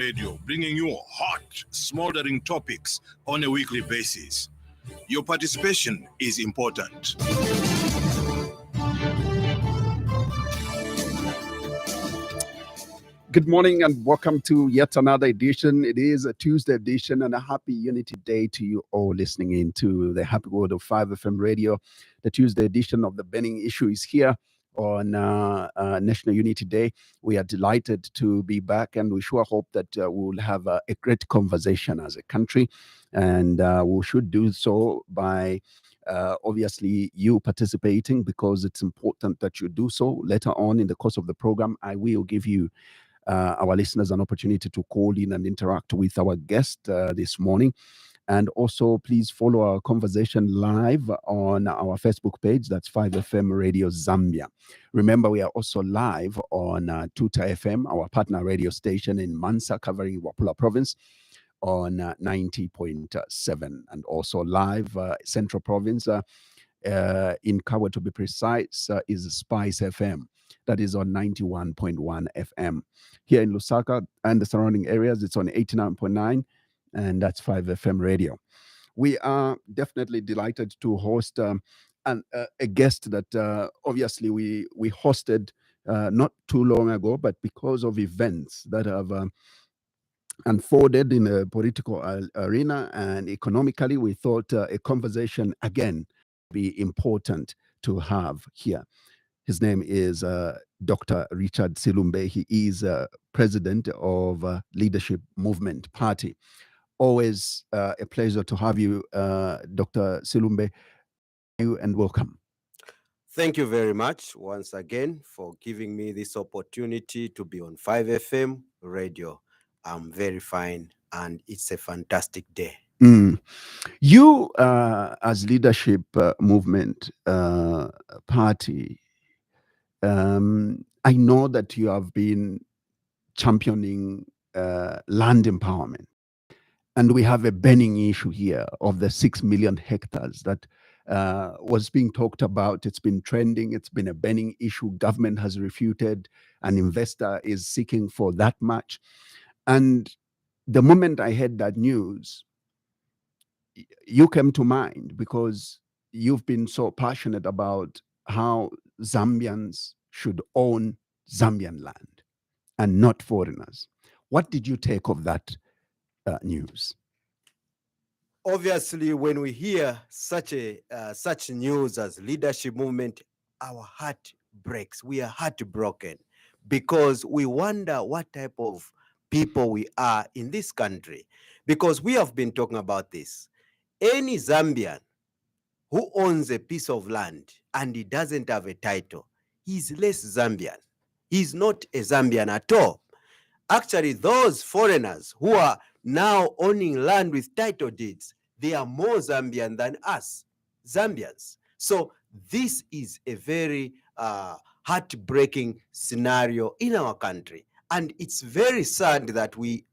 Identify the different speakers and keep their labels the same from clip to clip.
Speaker 1: Radio, bringing you hot, smoldering topics on a weekly basis. Your participation is important.
Speaker 2: Good morning and welcome to yet another edition. It is a Tuesday edition and a happy Unity Day to you all listening in to the Happy World of 5FM Radio. The Tuesday edition of the Burning Issue is here on National Unity Day. We are delighted to be back, and we sure hope that we'll have a great conversation as a country, and we should do so by obviously you participating, because it's important that you do so. Later on in the course of the program, I will give you our listeners an opportunity to call in and interact with our guest this morning. And also, please follow our conversation live on our Facebook page. That's 5FM Radio Zambia. Remember, we are also live on Tuta FM, our partner radio station in Mansa, covering Wapula Province, on 90.7. And also live Central Province in Kawa, to be precise, is Spice FM. That is on 91.1 FM. Here in Lusaka and the surrounding areas, it's on 89.9, and that's 5FM radio. We are definitely delighted to host a guest that obviously we hosted not too long ago, but because of events that have unfolded in the political arena and economically, we thought a conversation again be important to have here. His name is Dr. Richard Silumbe. He is president of Leadership Movement Party. Always a pleasure to have you, Dr. Silumbe, and welcome.
Speaker 3: Thank you very much once again for giving me this opportunity to be on 5FM radio. I'm very fine, and it's a fantastic day.
Speaker 2: You, as Leadership Movement Party, I know that you have been championing land empowerment. And we have a burning issue here of the 6 million hectares that was being talked about. It's been trending. It's been a burning issue. Government has refuted. An investor is seeking for that much. And the moment I heard that news, you came to mind, because you've been so passionate about how Zambians should own Zambian land and not foreigners. What did you take of that news?
Speaker 3: Obviously, when we hear such news as Leadership Movement, our heart breaks. We are heartbroken, because we wonder what type of people we are in this country. Because we have been talking about this. Any Zambian who owns a piece of land and he doesn't have a title, he's less Zambian. He's not a Zambian at all. Actually, those foreigners who are now owning land with title deeds, they are more Zambian than us, Zambians. So this is a very heartbreaking scenario in our country. And it's very sad that we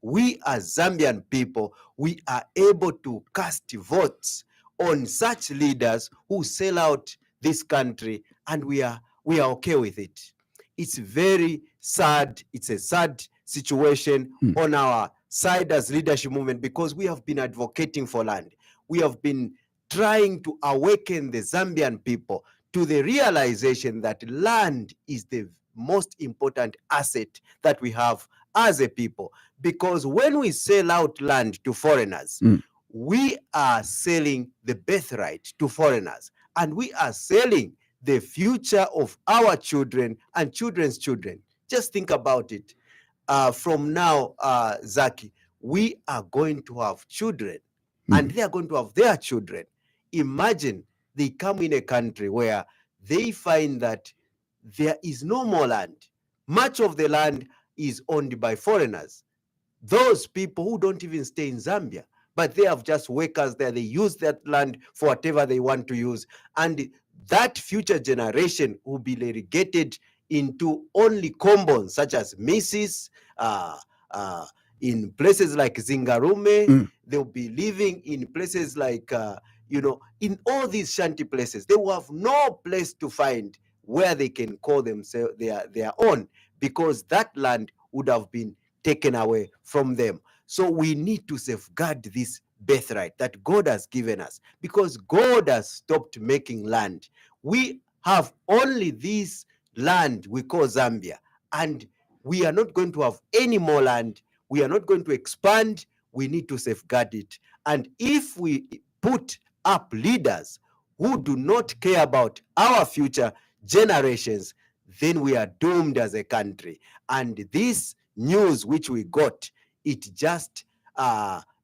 Speaker 3: as Zambian people, we are able to cast votes on such leaders who sell out this country, and we are okay with it. It's very sad. It's a sad situation on our side as Leadership Movement, because we have been advocating for land. We have been trying to awaken the Zambian people to the realization that land is the most important asset that we have as a people. Because when we sell out land to foreigners, we are selling the birthright to foreigners, and we are selling the future of our children and children's children. Just think about it. From now, Zaki, we are going to have children, and they are going to have their children. Imagine they come in a country where they find that there is no more land. Much of the land is owned by foreigners. Those people who don't even stay in Zambia, but they have just workers there. They use that land for whatever they want to use. And that future generation will be relegated into only combos such as Mrs. In places like Zingarume. They'll be living in places like, in all these shanty places. They will have no place to find where they can call themselves their own, because that land would have been taken away from them. So we need to safeguard this birthright that God has given us, because God has stopped making land. We have only this land we call Zambia, and we are not going to have any more land. We are not going to expand. We need to safeguard it. And if we put up leaders who do not care about our future generations, then we are doomed as a country. And this news which we got, it just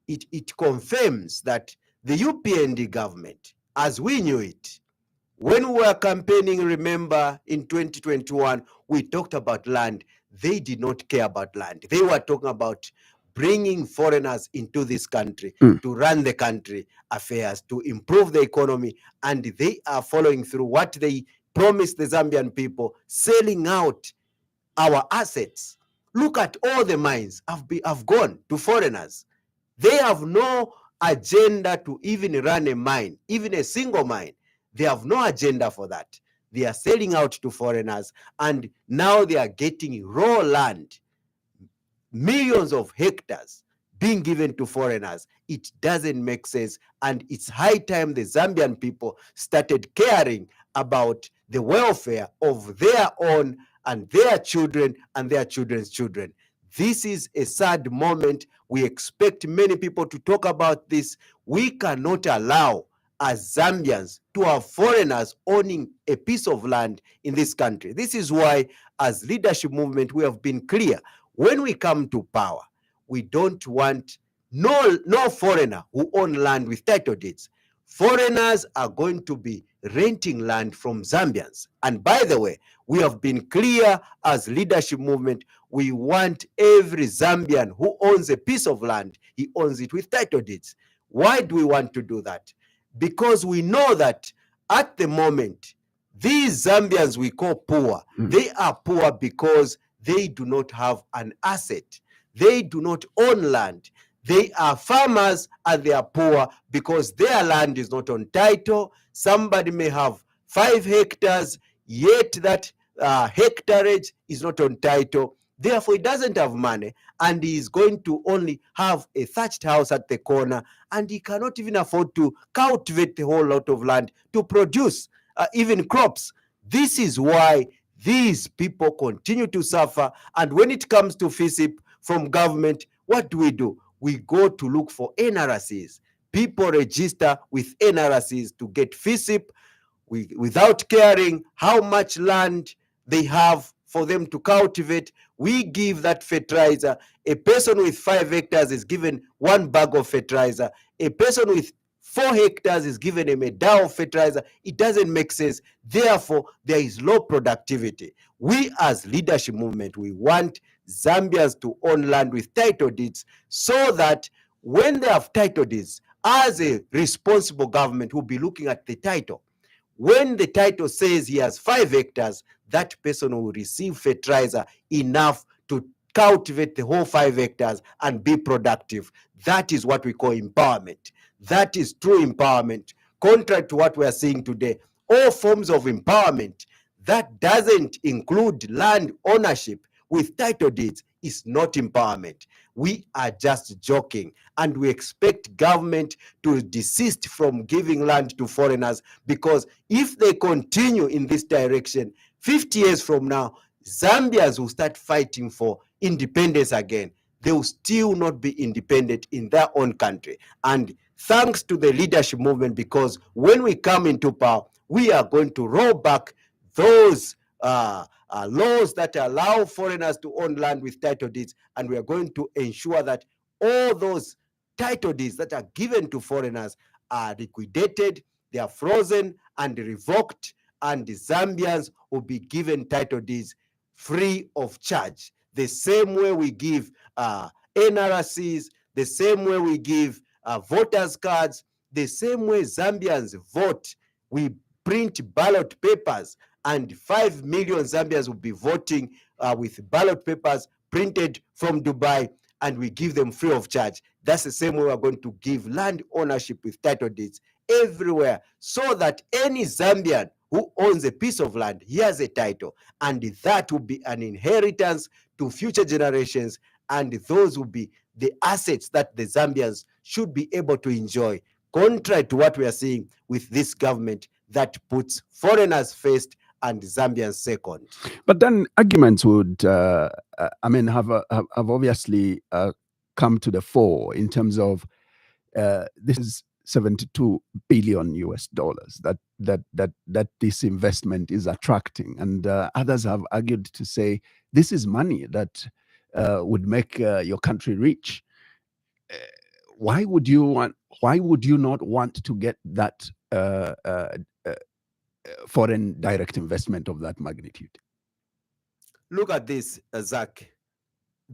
Speaker 3: it confirms that the UPND government, as we knew it, when we were campaigning, remember in 2021, we talked about land. They did not care about land. They were talking about bringing foreigners into this country to run the country affairs, to improve the economy, and they are following through what they promised the Zambian people, selling out our assets. Look at all the mines have gone to foreigners. They have no agenda to even run a mine, even a single mine. They have no agenda for that. They are selling out to foreigners, and now they are getting raw land, millions of hectares being given to foreigners. It doesn't make sense, and it's high time the Zambian people started caring about the welfare of their own and their children and their children's children. This is a sad moment. We expect many people to talk about this. We cannot allow, as Zambians, to have foreigners owning a piece of land in this country. This is why, as leadership movement, we have been clear. When we come to power, we don't want no foreigner who own land with title deeds. Foreigners are going to be renting land from Zambians. And by the way, we have been clear as leadership movement. We want every Zambian who owns a piece of land, he owns it with title deeds. Why do we want to do that? Because we know that at the moment, these Zambians we call poor, they are poor because they do not have an asset. They do not own land. They are farmers and they are poor because their land is not on title. Somebody may have 5 hectares, yet that hectareage is not on title. Therefore, he doesn't have money, and he is going to only have a thatched house at the corner, and he cannot even afford to cultivate a whole lot of land to produce even crops. This is why these people continue to suffer. And when it comes to FISIP from government, what do? We go to look for NRCs. People register with NRCs to get FISIP without caring how much land they have for them to cultivate. We give that fertilizer. A person with 5 hectares is given 1 bag of fertilizer. A person with 4 hectares is given a medal of fertilizer. It doesn't make sense. Therefore, there is low productivity. We as leadership movement, we want Zambians to own land with title deeds, so that when they have title deeds, as a responsible government, will be looking at the title. When the title says he has 5 hectares, that person will receive fertilizer enough to cultivate the whole 5 hectares and be productive. That is what we call empowerment. That is true empowerment. Contrary to what we are seeing today, all forms of empowerment that doesn't include land ownership with title deeds is not empowerment. We are just joking, and we expect government to desist from giving land to foreigners, because if they continue in this direction, 50 years from now, Zambians will start fighting for independence again. They will still not be independent in their own country. And thanks to the leadership movement, because when we come into power, we are going to roll back those laws that allow foreigners to own land with title deeds, and we are going to ensure that all those title deeds that are given to foreigners are liquidated, they are frozen and revoked, and the Zambians will be given title deeds free of charge. The same way we give NRCs, the same way we give voters cards, the same way Zambians vote. We print ballot papers, and 5 million Zambians will be voting with ballot papers printed from Dubai, and we give them free of charge. That's the same way we're going to give land ownership with title deeds everywhere, so that any Zambian who owns a piece of land, he has a title, and that will be an inheritance to future generations, and those will be the assets that the Zambians should be able to enjoy, contrary to what we are seeing with this government that puts foreigners first and Zambians second.
Speaker 2: But then arguments would, have obviously come to the fore in terms of this is 72 billion US dollars that this investment is attracting, and others have argued to say this is money that would make your country rich. Why would you not want to get that foreign direct investment of that magnitude?
Speaker 3: Look at this, Zach.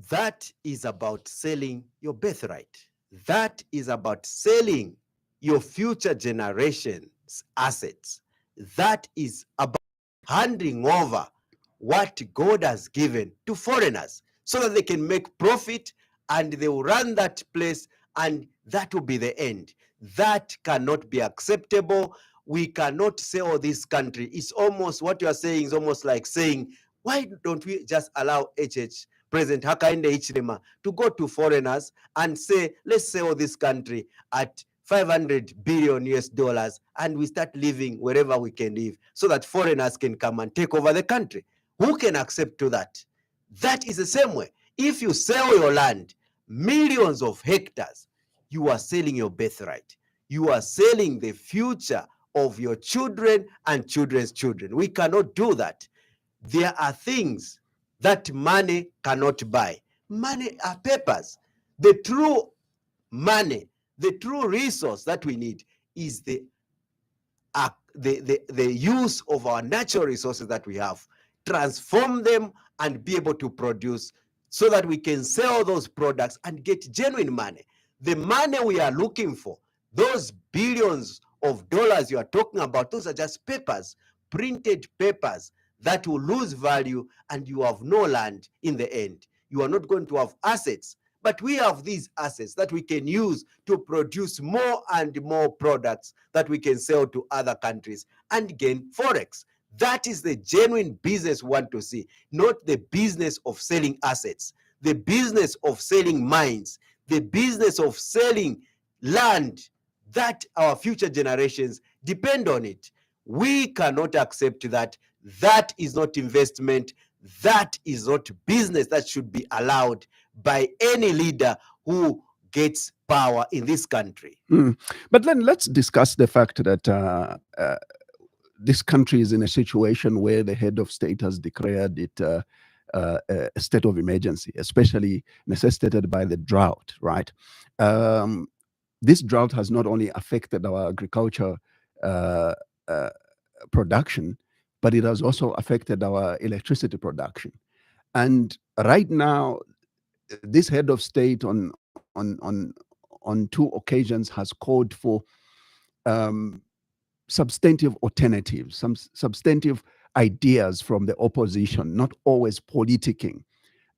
Speaker 3: That is about selling your birthright. That is about selling your future generations' assets. That is about handing over what God has given to foreigners so that they can make profit and they will run that place, and that will be the end. That cannot be acceptable. We cannot sell this country. It's almost, what you are saying is almost like saying, why don't we just allow President Hakainde Hichilema to go to foreigners and say, let's sell this country at 500 billion US dollars and we start living wherever we can live so that foreigners can come and take over the country. Who can accept to that? That is the same way. If you sell your land, millions of hectares, you are selling your birthright. You are selling the future of your children and children's children. We cannot do that. There are things that money cannot buy. Money are papers. The true money, the true resource that we need is the use of our natural resources that we have, transform them and be able to produce so that we can sell those products and get genuine money. The money we are looking for, those billions of dollars you are talking about, those are just papers, printed papers that will lose value, and you have no land in the end. You are not going to have assets, but we have these assets that we can use to produce more and more products that we can sell to other countries and gain forex. That is the genuine business we want to see, not the business of selling assets, the business of selling mines, the business of selling land that our future generations depend on it. We cannot accept that. That is not investment. That is not business that should be allowed by any leader who gets power in this country.
Speaker 2: But then let's discuss the fact that this country is in a situation where the head of state has declared it a state of emergency, especially necessitated by the drought, right? This drought has not only affected our agriculture production, but it has also affected our electricity production. And right now, this head of state on two occasions has called for substantive alternatives, some substantive ideas from the opposition, not always politicking.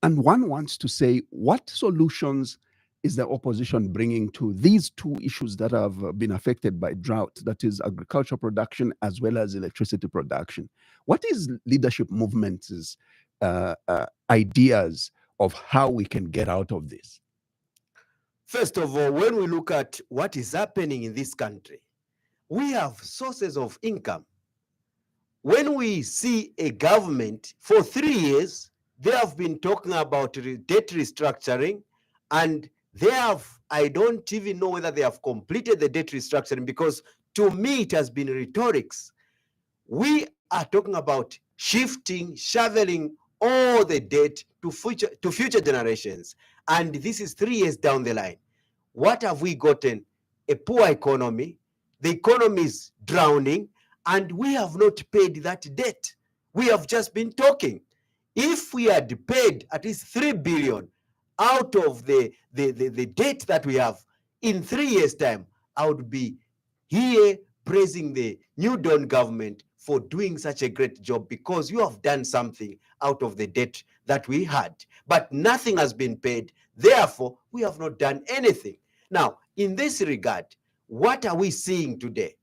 Speaker 2: And one wants to say, what solutions is the opposition bringing to these two issues that have been affected by drought, that is agricultural production as well as electricity production? What is leadership movement's ideas of how we can get out of this?
Speaker 3: First of all, when we look at what is happening in this country, we have sources of income. When we see a government for 3 years, they have been talking about debt restructuring, and they have, I don't even know whether they have completed the debt restructuring, because to me it has been rhetorics. We are talking about shifting, shoveling all the debt to future generations, and this is 3 years down the line. What have we gotten? A poor economy. The economy is drowning, and we have not paid that debt. We have just been talking. If we had paid at least 3 billion out of the debt that we have in 3 years' time, I would be here praising the New Dawn government for doing such a great job, because you have done something out of the debt that we had. But nothing has been paid. Therefore, we have not done anything. Now, in this regard, what are we seeing today?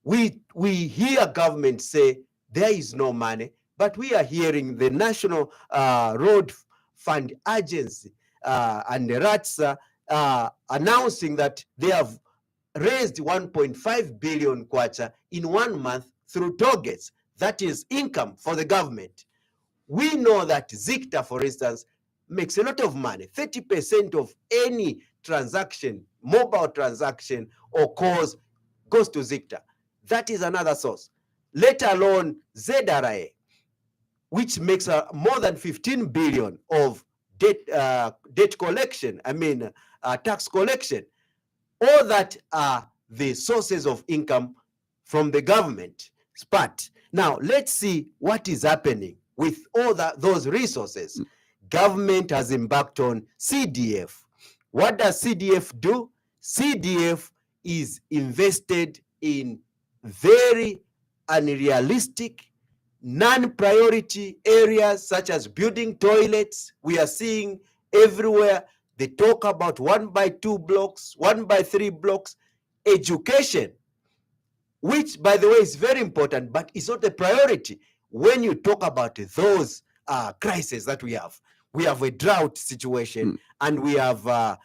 Speaker 3: We hear government say there is no money, but we are hearing the National Road Fund Agency and Ratsa announcing that they have raised 1.5 billion kwacha in 1 month through targets. That is income for the government. We know that Zikta, for instance, makes a lot of money. 30% of any transaction, mobile transaction or calls, goes to Zikta. That is another source. Let alone ZRA, which makes more than 15 billion of debt collection, tax collection. All that are the sources of income from the government part. Now, let's see what is happening with all those resources. Government has embarked on CDF. What does CDF do? CDF is invested in very unrealistic, non-priority areas such as building toilets. We are seeing everywhere they talk about 1x2 blocks, 1x3 blocks, education, which, by the way, is very important, but it's not a priority when you talk about those crises that we have. We have a drought situation, and we have an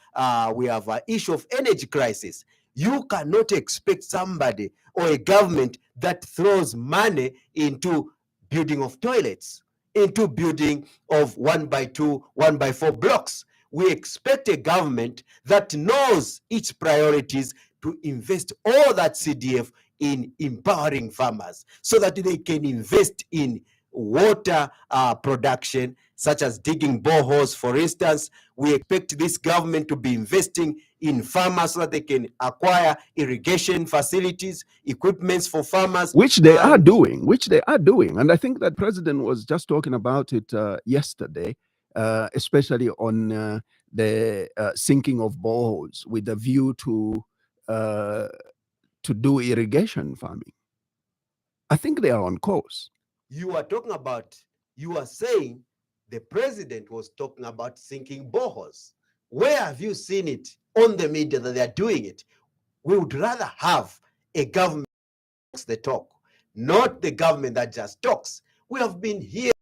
Speaker 3: issue of energy crisis. You cannot expect somebody or a government that throws money into building of toilets, into building of 1x2, 1x4 blocks. We expect a government that knows its priorities to invest all that CDF in empowering farmers so that they can invest in water production, such as digging boreholes, for instance. We expect this government to be investing in farmers so that they can acquire irrigation facilities, equipments for farmers.
Speaker 2: Which they are doing. And I think that President was just talking about it yesterday, especially on the sinking of boreholes with a view to do irrigation farming. I think they are on course.
Speaker 3: You are saying the president was talking about sinking boreholes. Where have you seen it on the media that they are doing it? We would rather have a government that talks the talk, not the government that just talks. We have been hearing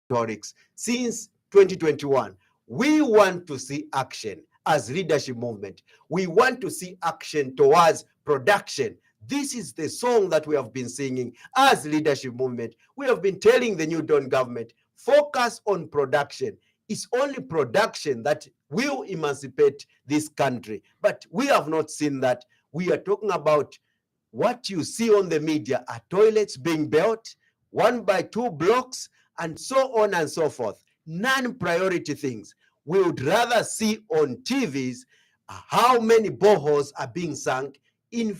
Speaker 3: rhetorics since 2021. We want to see action as leadership movement. We want to see action towards production. This is the song that we have been singing as leadership movement. We have been telling the New Dawn government, focus on production. It's only production that will emancipate this country. But we have not seen that. We are talking about what you see on the media are toilets being built, 1x2 blocks, and so on and so forth. Non-priority things. We would rather see on TVs how many boreholes are being sunk in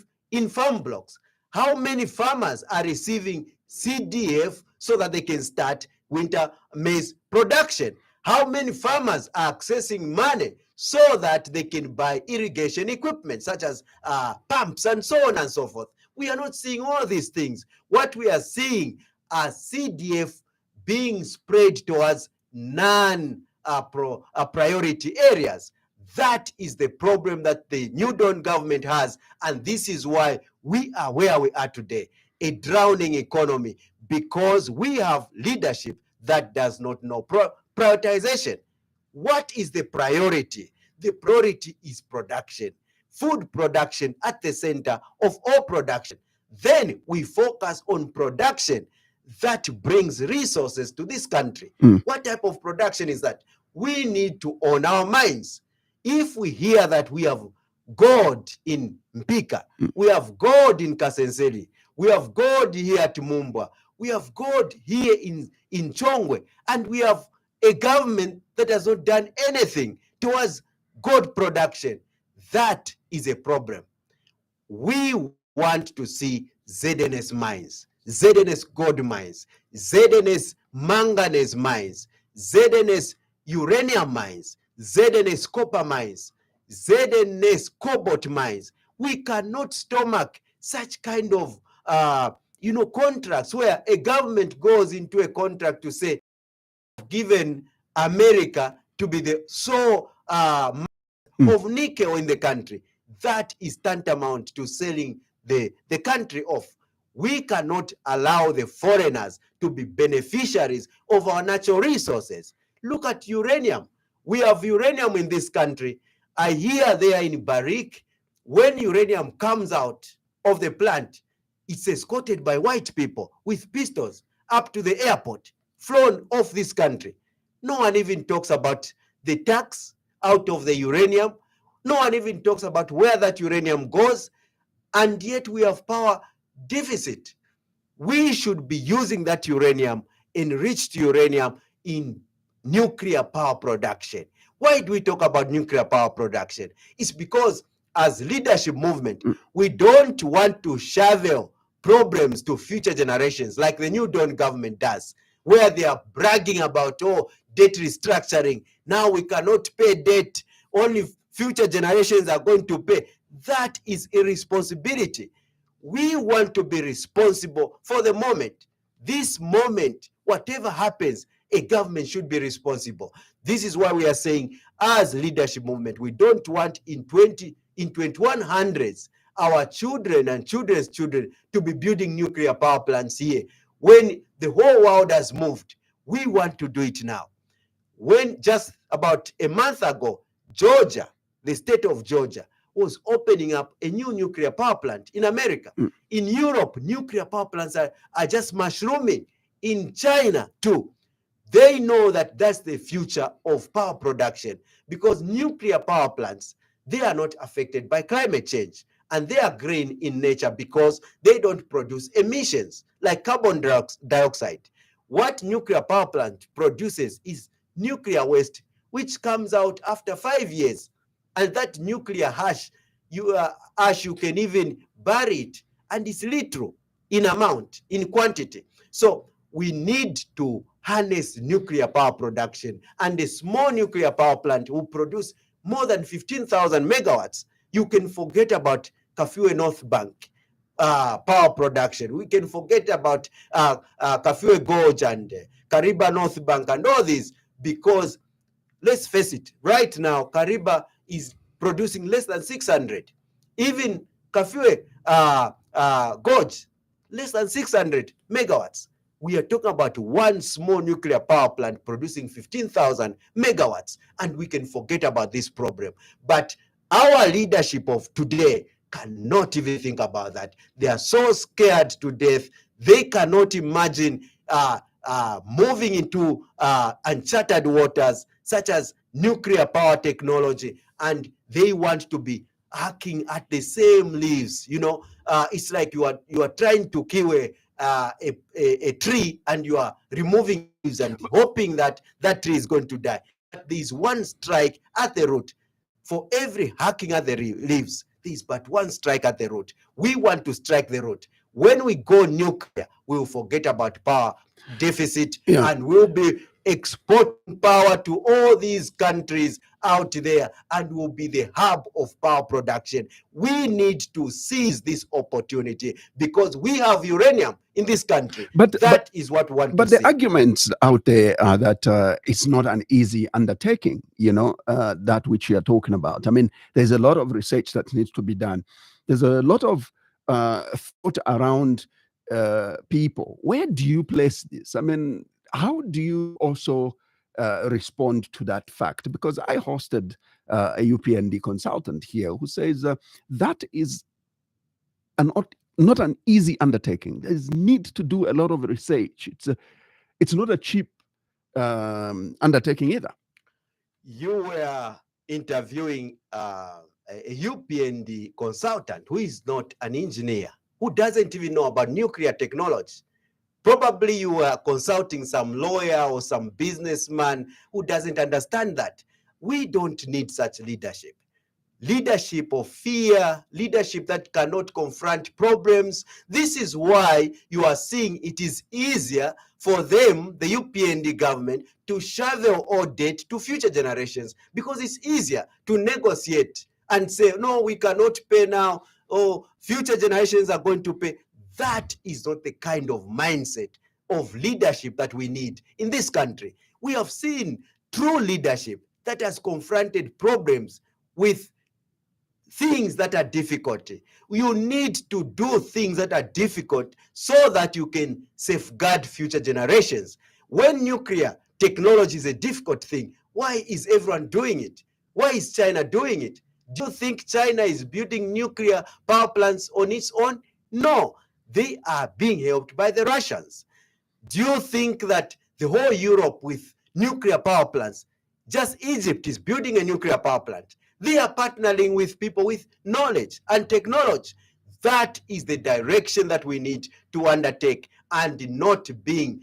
Speaker 3: farm blocks, how many farmers are receiving CDF so that they can start winter maize production, how many farmers are accessing money so that they can buy irrigation equipment such as pumps and so on and so forth. We are not seeing all these things. What we are seeing are CDF being spread towards non-priority areas. That is the problem that the New Dawn government has, and this is why we are where we are today, a drowning economy, because we have leadership that does not know prioritization. What is the priority? The priority is production, food production at the center of all production. Then we focus on production that brings resources to this country. What type of production is that? We need to own our minds. If we hear that we have gold in Mpika, we have gold in Kasenseri, we have gold here at Mumbwa, we have gold here in Chongwe, and we have a government that has not done anything towards gold production, that is a problem. We want to see ZNS mines, ZNS gold mines, ZNS manganese mines, ZNS uranium mines, ZNS copper mines, ZNS cobalt mines. We cannot stomach such kind of contracts where a government goes into a contract to say, given America to be the sole of nickel in the country. That is tantamount to selling the country off. We cannot allow the foreigners to be beneficiaries of our natural resources. Look at uranium. We have uranium in this country. I hear there in Barrick, when uranium comes out of the plant, it's escorted by white people with pistols up to the airport, flown off this country. No one even talks about the tax out of the uranium. No one even talks about where that uranium goes. And yet we have power deficit. We should be using that uranium, enriched uranium, in nuclear power production. Why do we talk about nuclear power production? It's because as leadership movement, we don't want to shovel problems to future generations like the New Dawn government does, where they are bragging about, oh, debt restructuring. Now we cannot pay debt. Only future generations are going to pay. That is irresponsibility. We want to be responsible for the moment. This moment, whatever happens, a government should be responsible. This is why we are saying, as leadership movement, we don't want in 2100s our children and children's children to be building nuclear power plants here. When the whole world has moved, we want to do it now. When just about a month ago, Georgia, the state of Georgia, was opening up a new nuclear power plant in America. In Europe, nuclear power plants are just mushrooming. In China, too. They know that that's the future of power production, because nuclear power plants, they are not affected by climate change. And they are green in nature because they don't produce emissions like carbon dioxide. What nuclear power plant produces is nuclear waste, which comes out after 5 years. And that nuclear ash, you can even bury it, and it's little in amount, in quantity. So we need to harness nuclear power production, and a small nuclear power plant will produce more than 15,000 megawatts. You can forget about Kafue North Bank power production. We can forget about Kafue Gorge and Kariba North Bank and all these, because let's face it, right now, Kariba is producing less than 600. Even Kafue Gorge, less than 600 megawatts. We are talking about one small nuclear power plant producing 15,000 megawatts, and we can forget about this problem. But our leadership of today cannot even think about that. They are so scared to death. They cannot imagine moving into uncharted waters, such as nuclear power technology, and they want to be hacking at the same leaves. You know, it's like you are trying to kill a tree, and you are removing leaves and hoping that that tree is going to die. But there is one strike at the root. For every hacking at the leaves, there is but one strike at the root. We want to strike the root. When we go nuclear, we will forget about power deficit, and we'll be exporting power to all these countries out there, and will be the hub of power production. We need to seize this opportunity because we have uranium in this country. That is what we want to see.
Speaker 2: But the arguments out there are that it's not an easy undertaking, that which you are talking about. I mean, there's a lot of research that needs to be done. There's a lot of thought around people. Where do you place this? I mean, how do you also respond to that fact? Because I hosted a UPND consultant here who says that is not an easy undertaking. There's need to do a lot of research. It's not a cheap undertaking either.
Speaker 3: You were interviewing a UPND consultant who is not an engineer, who doesn't even know about nuclear technology. Probably you are consulting some lawyer or some businessman who doesn't understand that. We don't need such leadership. Leadership of fear, leadership that cannot confront problems. This is why you are seeing it is easier for them, the UPND government, to shovel all debt to future generations, because it's easier to negotiate and say, no, we cannot pay now, or future generations are going to pay. That is not the kind of mindset of leadership that we need in this country. We have seen true leadership that has confronted problems with things that are difficult. You need to do things that are difficult so that you can safeguard future generations. When nuclear technology is a difficult thing, Why is everyone doing it? Why is China doing it? Do you think China is building nuclear power plants on its own? No, they are being helped by the Russians. Do you think that the whole Europe with nuclear power plants, just Egypt is building a nuclear power plant? They are partnering with people with knowledge and technology. That is the direction that we need to undertake, and not being,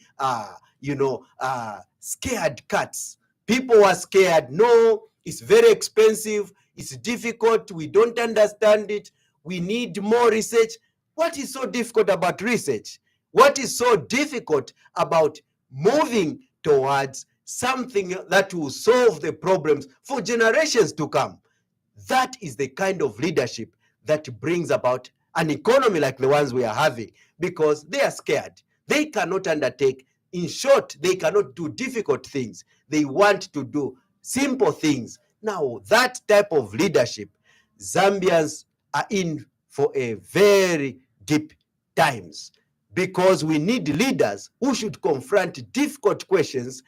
Speaker 3: scared cats. People are scared. No, it's very expensive. It's difficult. We don't understand it. We need more research. What is so difficult about research? What is so difficult about moving towards something that will solve the problems for generations to come? That is the kind of leadership that brings about an economy like the ones we are having, because they are scared. They cannot undertake. In short, they cannot do difficult things. They want to do simple things. Now, that type of leadership, Zambians are in for a very deep times, because we need leaders who should confront difficult questions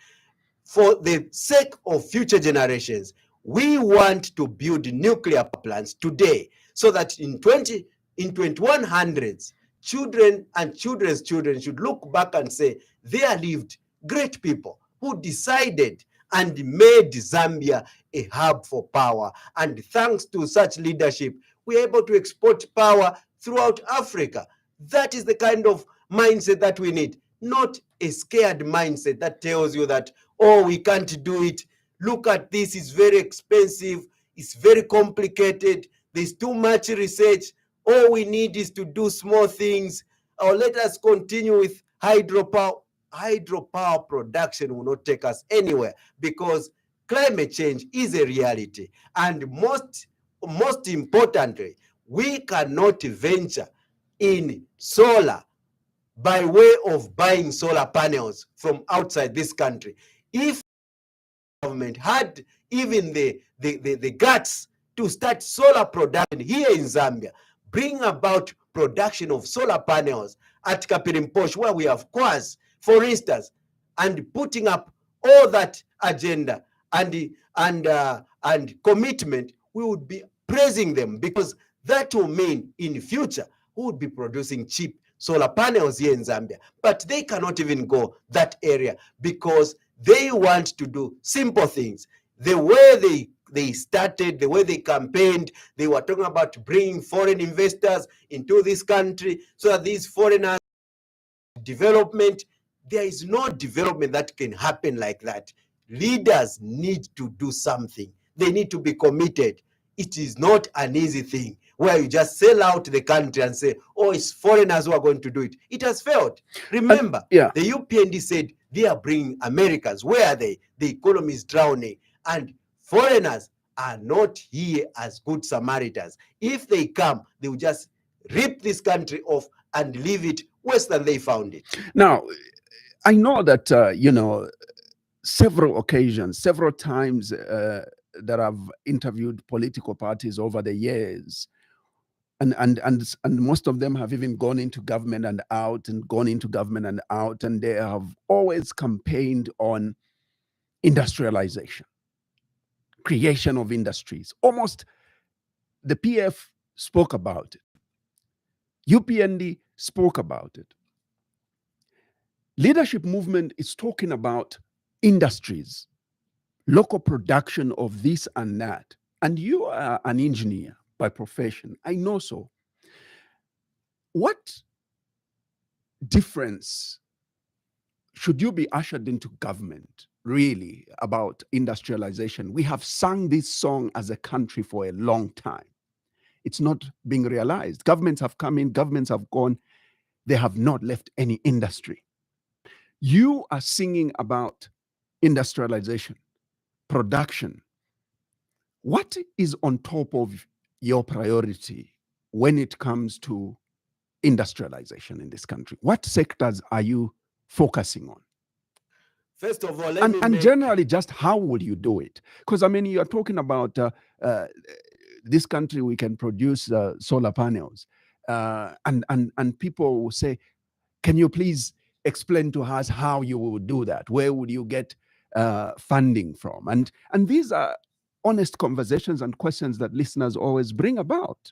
Speaker 3: for the sake of future generations. We want to build nuclear plants today, so that in 2100s, children and children's children should look back and say, there lived great people who decided and made Zambia a hub for power. And thanks to such leadership, we're able to export power throughout Africa. That is the kind of mindset that we need, not a scared mindset that tells you that, oh, we can't do it. Look at this, it's very expensive, it's very complicated, there's too much research. All we need is to do small things. Or let us continue with hydropower. Hydropower production will not take us anywhere, because climate change is a reality. And most importantly, we cannot venture in solar by way of buying solar panels from outside this country. If government had even the guts to start solar production here in Zambia, bring about production of solar panels at Kapirimposh, where we have Kwaz, for instance, and putting up all that agenda and commitment, we would be praising them, because that will mean in the future we would be producing cheap solar panels here in Zambia. But they cannot even go that area, because they want to do simple things. The way they started, the way they campaigned, they were talking about bringing foreign investors into this country so that these foreigners development. There is no development that can happen like that. Leaders need to do something. They need to be committed. It is not an easy thing where you just sell out the country and say, oh, it's foreigners who are going to do it. It has failed. Remember, the UPND said they are bringing Americans. Where are they? The economy is drowning. And foreigners are not here as good Samaritans. If they come, they will just rip this country off and leave it worse than they found it.
Speaker 2: Now, I know that, several occasions, several times that I've interviewed political parties over the years, and most of them have even gone into government and out, and gone into government and out, and they have always campaigned on industrialization, creation of industries. Almost the PF spoke about it. UPND spoke about it. Leadership movement is talking about industries, local production of this and that. And you are an engineer by profession. I know so. What difference should you be ushered into government, really, about industrialization? We have sung this song as a country for a long time. It's not being realized. Governments have come in, governments have gone. They have not left any industry. You are singing about industrialization, production. What is on top of your priority when it comes to industrialization in this country? What sectors are you focusing on?
Speaker 3: First of all,
Speaker 2: and generally, just how would you do it? Because I mean, you are talking about this country, we can produce solar panels, and people will say, "Can you please explain to us how you would do that? Where would you get funding from? And these are honest conversations and questions that listeners always bring about.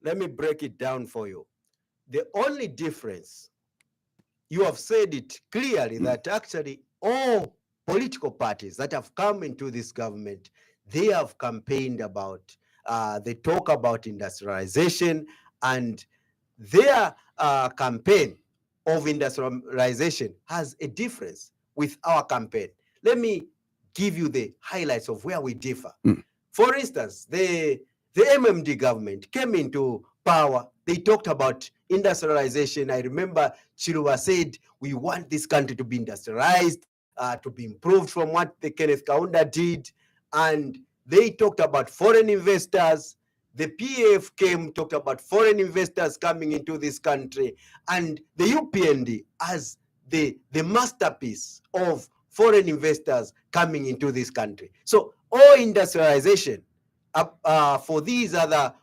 Speaker 3: Let me break it down for you. The only difference, you have said it clearly, that actually all political parties that have come into this government, they have campaigned about, they talk about industrialization, and their campaign of industrialization has a difference with our campaign. Let me give you the highlights of where we differ. For instance, the MMD government came into power. They talked about industrialization. I remember Chiluba said, we want this country to be industrialized, to be improved from what the Kenneth Kaunda did. And they talked about foreign investors. The PAF came, talked about foreign investors coming into this country, and the UPND as the masterpiece of foreign investors coming into this country. So all industrialization for these other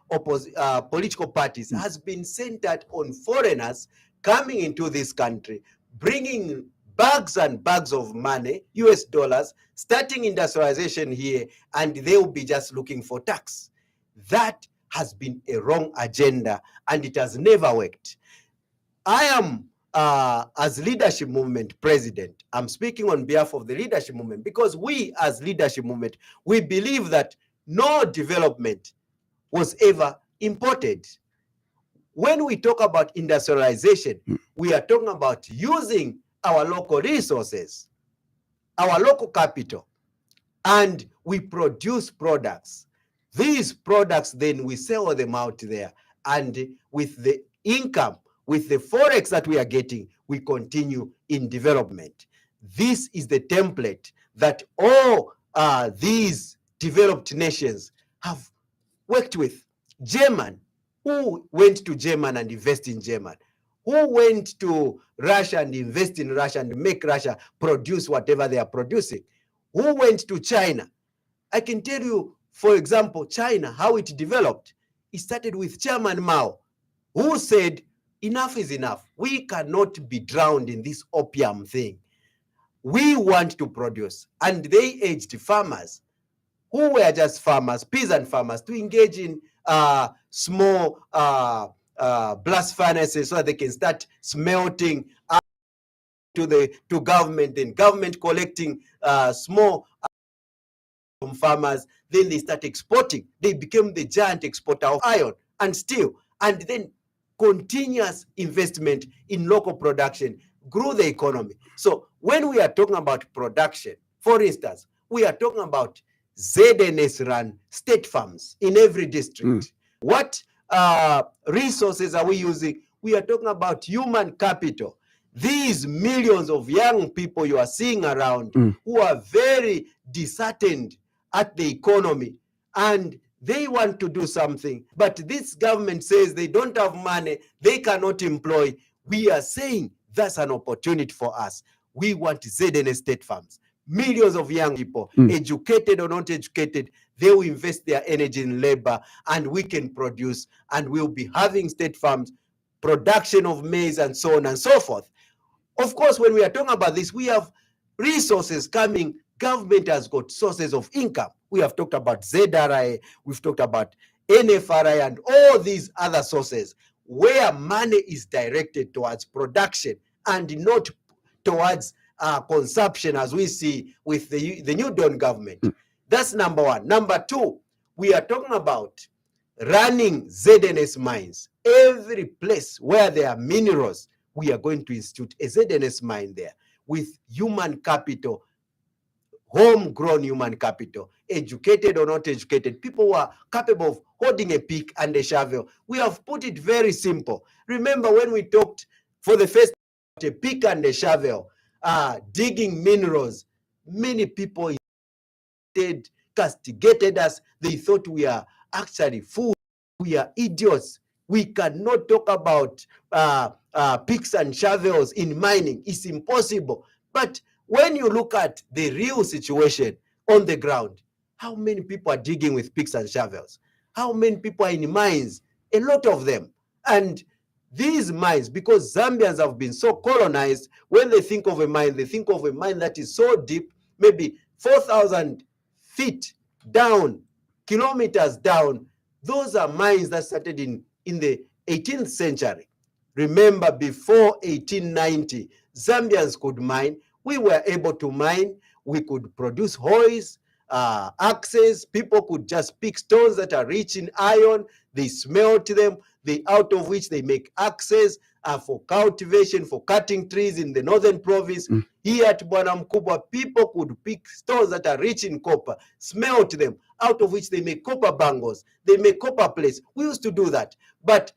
Speaker 3: political parties has been centered on foreigners coming into this country, bringing bags and bags of money, US dollars, starting industrialization here, and they will be just looking for tax. That has been a wrong agenda, and it has never worked. I am, as leadership movement president, I'm speaking on behalf of the leadership movement, because we as leadership movement, we believe that no development was ever imported. When we talk about industrialization, we are talking about using our local resources, our local capital, and we produce products. These products, then we sell them out there, and with the income, with the forex that we are getting, we continue in development. This is the template that all these developed nations have worked with. German, who went to German and invest in German? Who went to Russia and invest in Russia and make Russia produce whatever they are producing? Who went to China? I can tell you, for example, China, how it developed. It started with Chairman Mao, who said, enough is enough. We cannot be drowned in this opium thing. We want to produce. And they urged farmers, who were just farmers, peasant farmers, to engage in small blast furnaces so that they can start smelting to government, then government collecting small from farmers. Then they start exporting. They became the giant exporter of iron and steel. And then continuous investment in local production grew the economy. So when we are talking about production, for instance, we are talking about ZNS-run state farms in every district. What resources are we using? We are talking about human capital. These millions of young people you are seeing around who are very disheartened at the economy, and they want to do something, but this government says they don't have money, they cannot employ. We are saying that's an opportunity for us. We want ZNS state farms. Millions of young people, educated or not educated, they will invest their energy in labor, and we can produce, and we'll be having state farms, production of maize, and so on and so forth. Of course, when we are talking about this, we have resources coming. Government has got sources of income. We have talked about ZRI, we've talked about NFRI, and all these other sources where money is directed towards production and not towards consumption, as we see with the New Dawn government. That's number one. Number two, we are talking about running ZNS mines. Every place where there are minerals, we are going to institute a ZNS mine there with human capital, homegrown human capital, educated or not educated, people who are capable of holding a pick and a shovel. We have put it very simple. Remember when we talked for the first time, a pick and a shovel, digging minerals, many people castigated us. They thought we are actually fools. We are idiots. We cannot talk about picks and shovels in mining. It's impossible. But when you look at the real situation on the ground, how many people are digging with picks and shovels? How many people are in mines? A lot of them. And these mines, because Zambians have been so colonized, when they think of a mine, they think of a mine that is so deep, maybe 4,000 feet down, kilometers down. Those are mines that started in the 18th century. Remember, before 1890, Zambians could mine. We were able to mine. We could produce hoes, axes. People could just pick stones that are rich in iron. They smelt them, out of which they make axes for cultivation, for cutting trees in the northern province. Here at Bwana Mkubwa, people could pick stones that are rich in copper, smelt them, out of which they make copper bangles, they make copper plates. We used to do that. But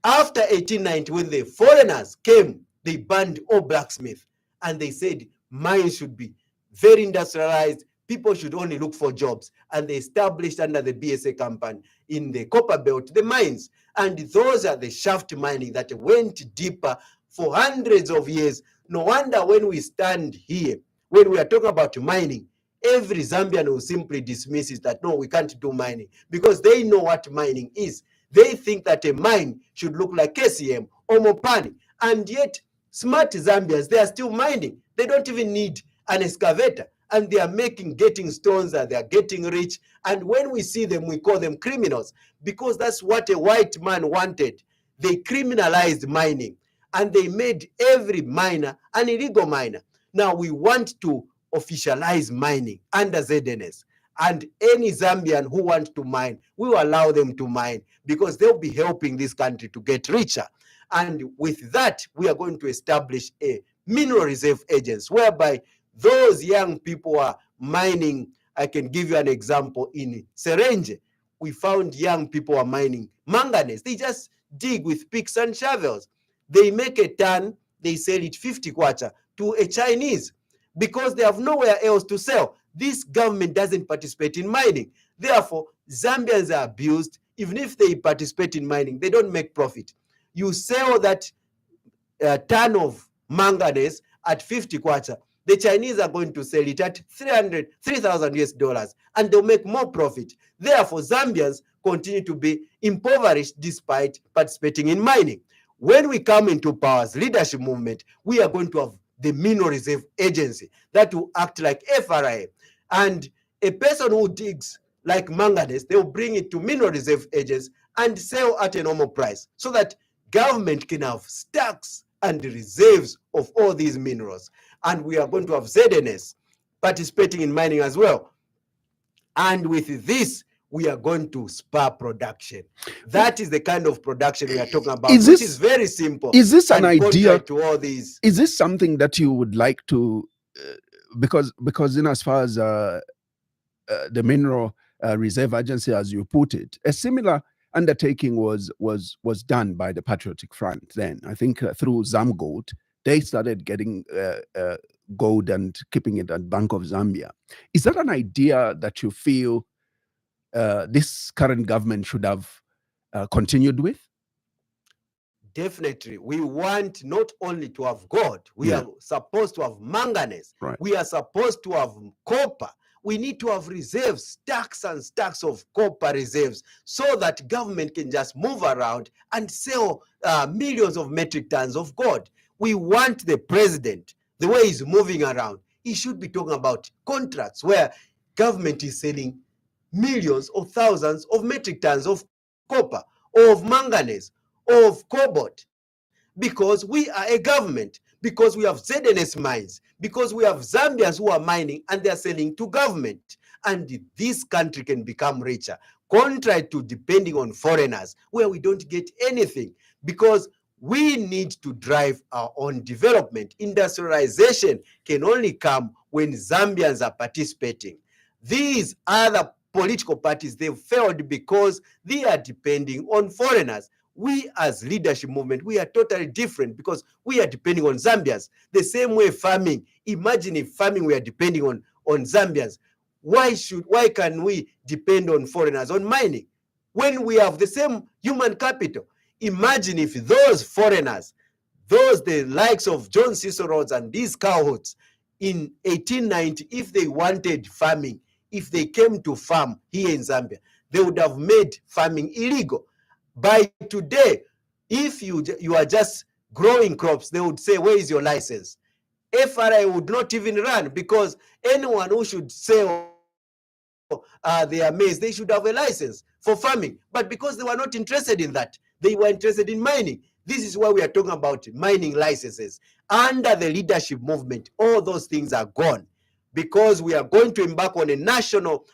Speaker 3: after 1890, when the foreigners came, they banned all blacksmith, and they said mines should be very industrialized. People should only look for jobs, and they established under the BSA company in the copper belt the mines, and those are the shaft mining that went deeper for hundreds of years. No wonder when we stand here, when we are talking about mining, every Zambian will simply dismiss it that no, we can't do mining, because they know what mining is. They think that a mine should look like KCM or Mopani, and yet smart Zambians, they are still mining. They don't even need an excavator, and they are getting stones, and they are getting rich. And when we see them, we call them criminals, because that's what a white man wanted. They criminalized mining, and they made every miner an illegal miner. Now we want to officialize mining under ZNS, and any Zambian who wants to mine, we will allow them to mine, because they'll be helping this country to get richer. And with that, we are going to establish a mineral reserve agency, whereby those young people are mining. I can give you an example. In Serenje, we found young people are mining manganese. They just dig with picks and shovels. They make a ton, they sell it 50 kwacha to a Chinese, because they have nowhere else to sell. This government doesn't participate in mining. Therefore, Zambians are abused. Even if they participate in mining, they don't make profit. You sell that ton of manganese at 50 kwacha, the Chinese are going to sell it at 3,000 US dollars, and they'll make more profit. Therefore, Zambians continue to be impoverished despite participating in mining. When we come into power's leadership movement, we are going to have the Mineral Reserve Agency that will act like FRA. And a person who digs like manganese, they'll bring it to Mineral Reserve Agency and sell at a normal price, so that government can have stocks and reserves of all these minerals. And we are going to have ZNS participating in mining as well. And with this, we are going to spur production. That is the kind of production we are talking about, which is very simple.
Speaker 2: Is this an idea
Speaker 3: to all these?
Speaker 2: Is this something that you would like to, because as far as the Mineral Reserve Agency, as you put it, a similar undertaking was done by the Patriotic Front then. I think through Zamgold, they started getting gold and keeping it at Bank of Zambia. Is that an idea that you feel this current government should have continued with?
Speaker 3: Definitely. We want not only to have gold, we are supposed to have manganese.
Speaker 2: Right.
Speaker 3: We are supposed to have copper. We need to have reserves, stacks and stacks of copper reserves, so that government can just move around and sell millions of metric tons of gold. We want the president, the way he's moving around, he should be talking about contracts where government is selling millions or thousands of metric tons of copper, or of manganese, or of cobalt, because we are a government, because we have ZNS mines, because we have Zambians who are mining and they are selling to government, and this country can become richer, contrary to depending on foreigners where we don't get anything, because we need to drive our own development. Industrialization can only come when Zambians are participating. These other political parties, they've failed because they are depending on foreigners. We as leadership movement, we are totally different, because we are depending on Zambians. The same way farming, imagine if farming we are depending on Zambians. Why can we depend on foreigners on mining when we have the same human capital? Imagine if those foreigners, the likes of John Cicero's and these cowhoods in 1890, if they wanted farming, if they came to farm here in Zambia, they would have made farming illegal. By today, If you are just growing crops, they would say, where is your license? FRI would not even run, because anyone who should sell their maize, they should have a license for farming. But because they were not interested in that, they were interested in mining. This is why we are talking about mining licenses. Under the leadership movement, all those things are gone, because we are going to embark on a national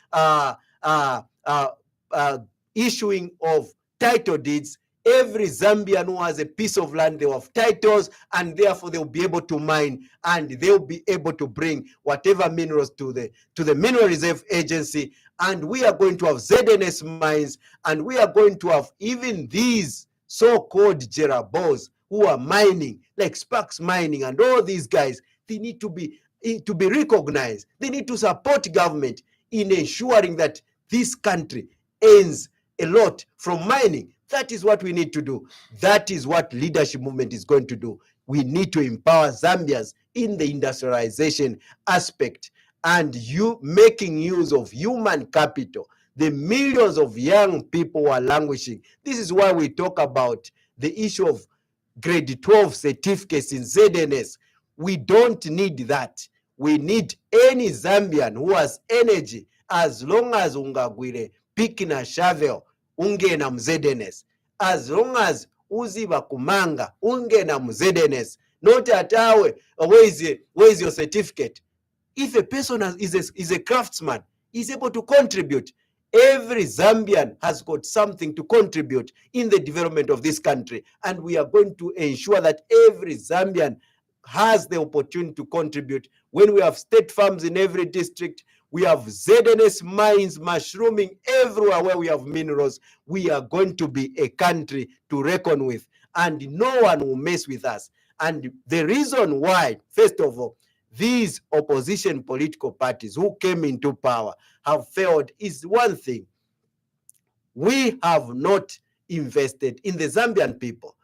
Speaker 3: issuing of title deeds. Every Zambian who has a piece of land, they will have titles, and therefore they will be able to mine, and they will be able to bring whatever minerals to the Mineral Reserve Agency. And we are going to have ZNS mines, and we are going to have even these so-called Jerabos who are mining, like Sparks Mining and all these guys. They need to be recognized. They need to support government in ensuring that this country earns a lot from mining. That is what we need to do. That is what leadership movement is going to do. We need to empower Zambians in the industrialization aspect, and you making use of human capital. The millions of young people who are languishing. This is why we talk about the issue of grade 12 certificates in ZNS. We don't need that. We need any Zambian who has energy, as long as ungagwire picking a shovel ungena mu ZNS, as long as uziba kumanga ungena mu ZNS. Not atawe, where is your certificate? If a person is a craftsman, is able to contribute. Every Zambian has got something to contribute in the development of this country, and we are going to ensure that every Zambian has the opportunity to contribute. When we have state farms in every district, we have ZNS mines mushrooming everywhere where we have minerals, we are going to be a country to reckon with, and no one will mess with us. And the reason why, first of all, these opposition political parties who came into power have failed is one thing. We have not invested in the Zambian people.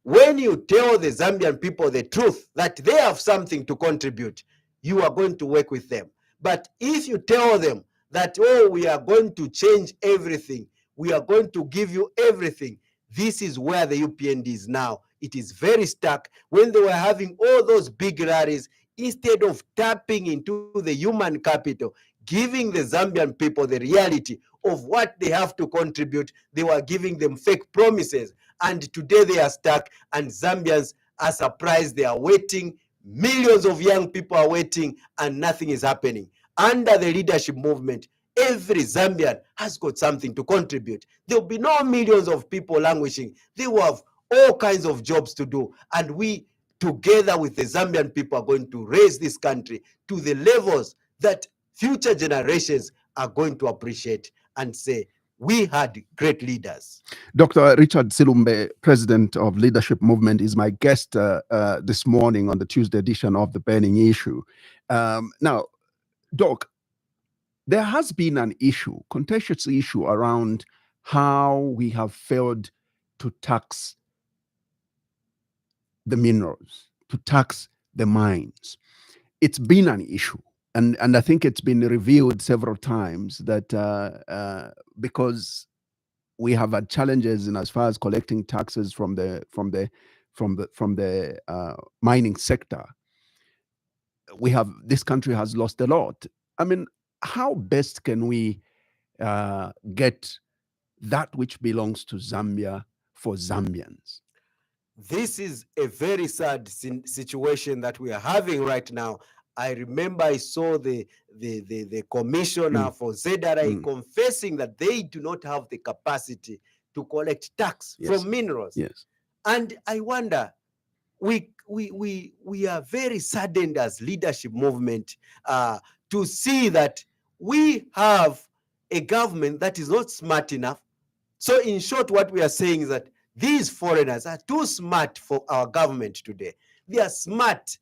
Speaker 3: When you tell the Zambian people the truth, that they have something to contribute, you are going to work with them. But if you tell them that, oh, we are going to change everything, we are going to give you everything, this is where the UPND is now. It is very stuck. When they were having all those big rallies, instead of tapping into the human capital, giving the Zambian people the reality of what they have to contribute, they were giving them fake promises. And today they are stuck, and Zambians are surprised. They are waiting. Millions of young people are waiting, and nothing is happening. Under the leadership movement, every Zambian has got something to contribute. There will be no millions of people languishing. They will have all kinds of jobs to do, and we, together with the Zambian people, are going to raise this country to the levels that future generations are going to appreciate and say, we had great leaders.
Speaker 2: Dr. Richard Silumbe, president of Leadership Movement, is my guest this morning on the Tuesday edition of The Burning Issue. Now, Doc, there has been an issue, contentious issue around how we have failed to tax the minerals, to tax the mines. It's been an issue. And I think it's been revealed several times that because we have had challenges in as far as collecting taxes from the mining sector, this country has lost a lot. I mean, how best can we get that which belongs to Zambia for Zambians?
Speaker 3: This is a very sad situation that we are having right now. I remember I saw the commissioner for ZRI confessing that they do not have the capacity to collect tax from minerals.
Speaker 2: Yes.
Speaker 3: And I wonder, we are very saddened as leadership movement to see that we have a government that is not smart enough. So in short, what we are saying is that these foreigners are too smart for our government today. They are smart.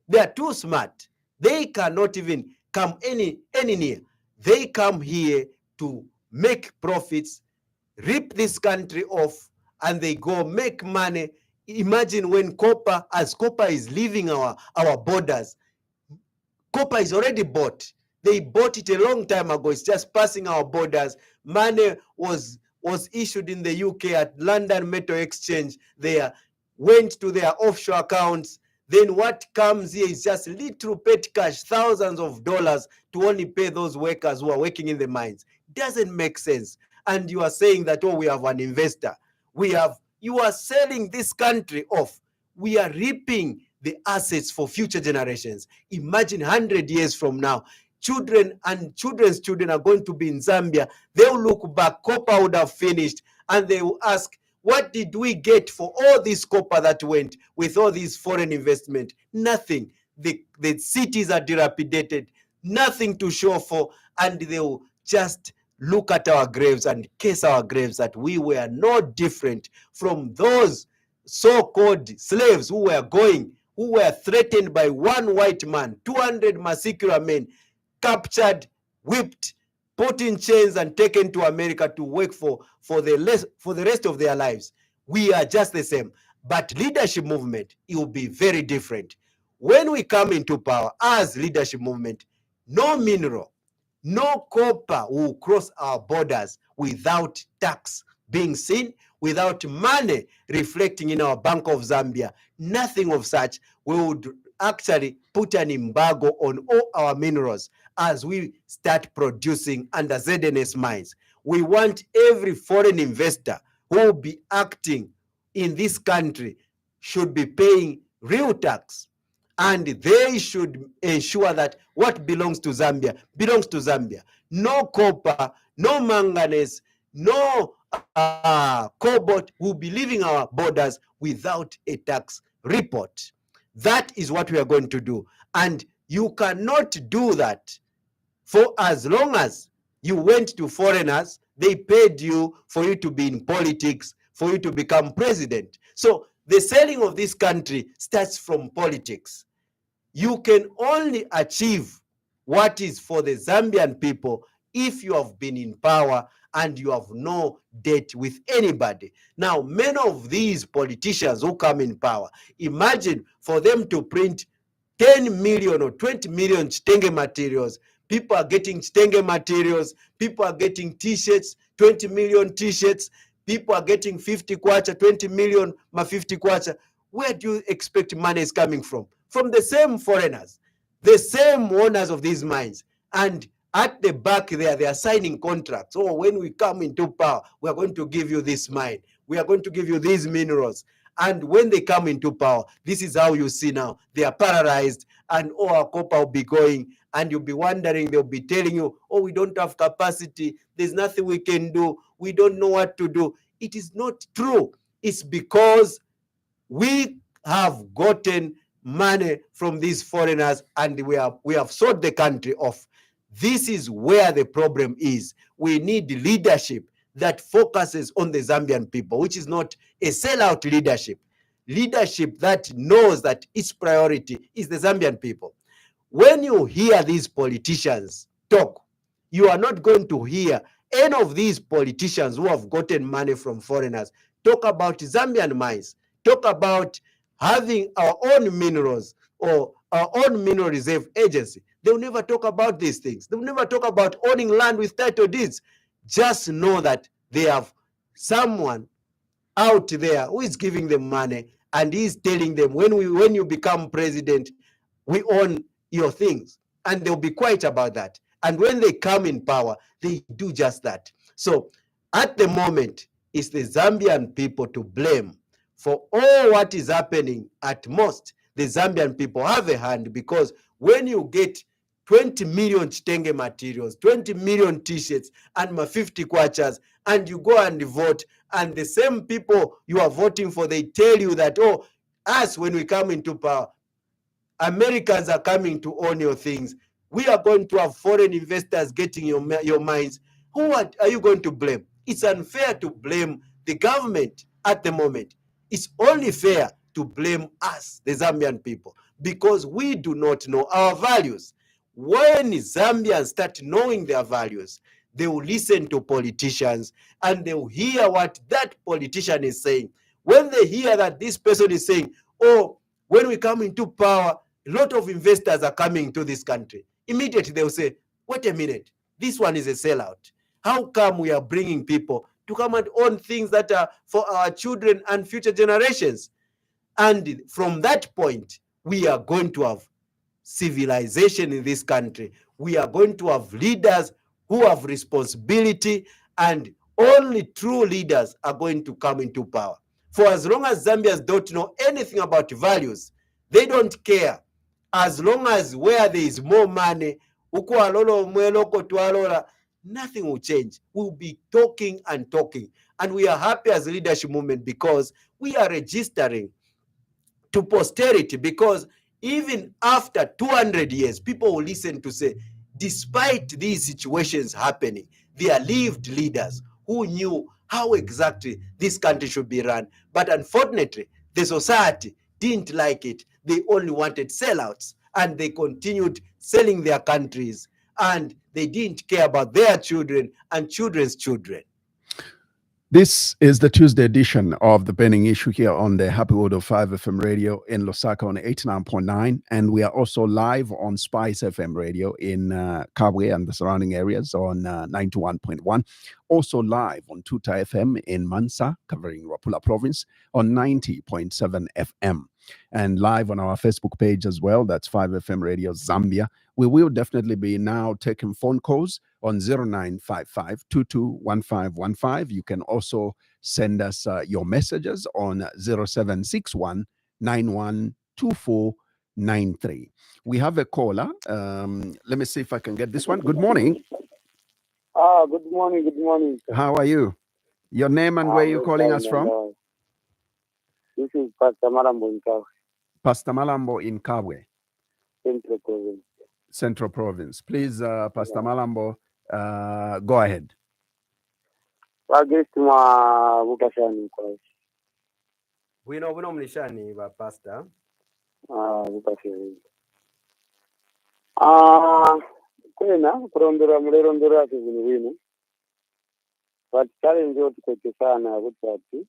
Speaker 3: They are too smart. They cannot even come any near. They come here to make profits, rip this country off, and they go make money. Imagine when copper is leaving our borders. Copper is already bought. They bought it a long time ago. It's just passing our borders. Money was was issued in the UK at London Metal Exchange there, went to their offshore accounts. Then what comes here is just little petty cash, thousands of dollars to only pay those workers who are working in the mines. Doesn't make sense. And you are saying that, oh, we have an investor. You are selling this country off. We are reaping the assets for future generations. Imagine 100 years from now, children and children's children are going to be in Zambia. They'll look back, copper would have finished, and they will ask, what did we get for all this copper that went with all these foreign investment? Nothing. The cities are dilapidated, nothing to show for, and they will just look at our graves and kiss our graves that we were no different from those so-called slaves who were threatened by one white man, 200 Masikura men, captured, whipped, put in chains and taken to America to work for the rest of their lives. We are just the same. But leadership movement, it will be very different. When we come into power as leadership movement, no mineral, no copper will cross our borders without tax being seen, without money reflecting in our Bank of Zambia. Nothing of such. We would actually put an embargo on all our minerals as we start producing under ZNS mines. We want every foreign investor who will be acting in this country should be paying real tax, and they should ensure that what belongs to Zambia belongs to Zambia. No copper, no manganese, no cobalt will be leaving our borders without a tax report. That is what we are going to do. And you cannot do that for as long as you went to foreigners, they paid you for you to be in politics, for you to become president. So the selling of this country starts from politics. You can only achieve what is for the Zambian people if you have been in power and you have no debt with anybody. Now, many of these politicians who come in power, imagine for them to print 10 million or 20 million Chitenge materials. People are getting Chitenge materials. People are getting T-shirts, 20 million T-shirts. People are getting 50 kwacha, 20 million ma 50 kwacha. Where do you expect money is coming from? From the same foreigners, the same owners of these mines. And at the back there, they are signing contracts. Oh, when we come into power, we are going to give you this mine. We are going to give you these minerals. And when they come into power, this is how you see now. They are paralyzed, and oh, our copper will be going. And you'll be wondering, they'll be telling you, oh, we don't have capacity. There's nothing we can do. We don't know what to do. It is not true. It's because we have gotten money from these foreigners and we have sold the country off. This is where the problem is. We need leadership that focuses on the Zambian people, which is not a sellout leadership. Leadership that knows that its priority is the Zambian people. When you hear these politicians talk, you are not going to hear any of these politicians who have gotten money from foreigners talk about Zambian mines, talk about having our own minerals or our own mineral reserve agency. They'll never talk about these things. They'll never talk about owning land with title deeds. Just know that they have someone out there who is giving them money and he's telling them, when you become president, we own your things. And they'll be quiet about that. And when they come in power, they do just that. So at the moment, it's the Zambian people to blame for all what is happening. At most, the Zambian people have a hand, because when you get 20 million Chitenge materials, 20 million T-shirts, and 50 kwachas, and you go and vote, and the same people you are voting for, they tell you that, oh, us, when we come into power, Americans are coming to own your things. We are going to have foreign investors getting your mines. Who are you going to blame? It's unfair to blame the government at the moment. It's only fair to blame us, the Zambian people, because we do not know our values. When Zambians start knowing their values, they will listen to politicians and they will hear what that politician is saying. When they hear that this person is saying, oh, when we come into power, a lot of investors are coming to this country, immediately they will say, wait a minute, this one is a sellout. How come we are bringing people to come and own things that are for our children and future generations. And from that point, we are going to have civilization in this country. We are going to have leaders who have responsibility, and only true leaders are going to come into power. For as long as Zambians don't know anything about values, they don't care. As long as where there is more money, nothing will change. We'll be talking and talking. And we are happy as a leadership movement because we are registering to posterity, because even after 200 years, people will listen to say, despite these situations happening, there lived leaders who knew how exactly this country should be run. But unfortunately, the society didn't like it. They only wanted sellouts, and they continued selling their countries, and they didn't care about their children and children's children.
Speaker 2: This is the Tuesday edition of the Burning Issue here on the Happy World of 5 FM radio in Lusaka on 89.9. And we are also live on Spice FM radio in Kabwe and the surrounding areas on 91.1. Also live on Tuta FM in Mansa, covering Rapula province, on 90.7 FM. And live on our Facebook page as well. That's 5FM Radio Zambia. We will definitely be now taking phone calls on 0955 221515. You can also send us your messages on 0761 912493. We have a caller. Let me see if I can get this one. Good morning.
Speaker 4: Good morning. Good morning.
Speaker 2: How are you? Your name and where you're calling us from?
Speaker 4: This is Pastor Malambo in Kabwe.
Speaker 2: Pastor Malambo in Kabwe,
Speaker 4: Central Province.
Speaker 2: Central Province. Please, Pastor Malambo, go ahead.
Speaker 3: We know mlishani ba pastor.
Speaker 4: Kwena kurondera mulero kizini wino. But challenge yote kwete sana kuti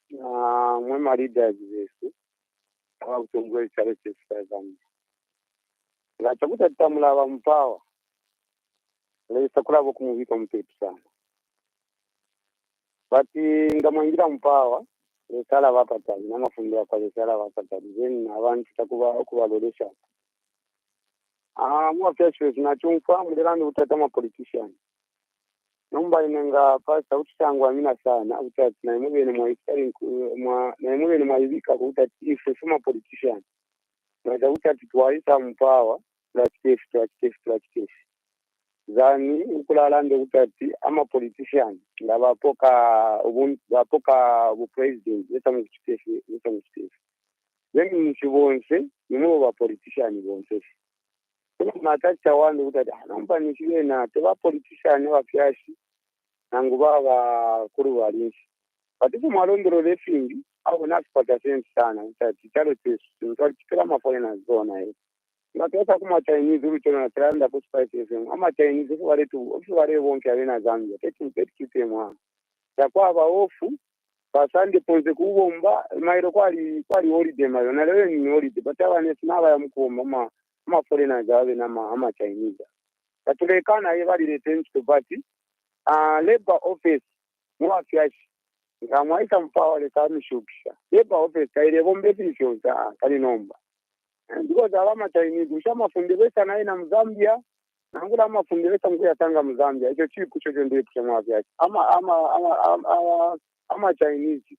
Speaker 4: mwe leaders besu abakutongwe charity sizami. Ngachakuta tamulaba mpawa. Lesa kulabo kumubika mtetu sana. But ngamangira mpawa lesala bapatali namafundira kwa lesala bapatali then abantu takubalolesha. Mwafyacho tunachumfa mdelani utatama politician. Nomba inenga pasta utangwa mina sana utati na imubene mwaibika kutati ife suma politician. Na utati twaita mpawa platikesh. Zani ukulalande utati ama politician ngabapoka bu president leta mukiteshi. Then nchibonse nimubo ba politician bonse. Kuna matacha wandu utati namba nishiwe na teba politician wafyashi nangu baba kuri walinshi. Patiku malondero lefingi au nakupata sense sana utati chalo tesu tunataka mafona zona hiyo. Ngatoka kuma Chinese ulichona na tranda ku Spice FM ama Chinese wale bonke abena Zambia tete mwa ya kwa baofu basande ponze kubomba mairo kwali holiday mayo na leo ni holiday bataba ne tunaba ya mkomba ama foreigner gawe na ama Chinese katulekana ye bali returns to party labor office mwa fiashi ngamwaita mpawa le kamishukisha labor office kaile bombe bisho kali nomba. Because alama Chinese ushamafundibesa naye na Mzambia nangula amafundibesa mkuya tanga Mzambia hicho chipu chocho ndio kusema vyake ama Chinese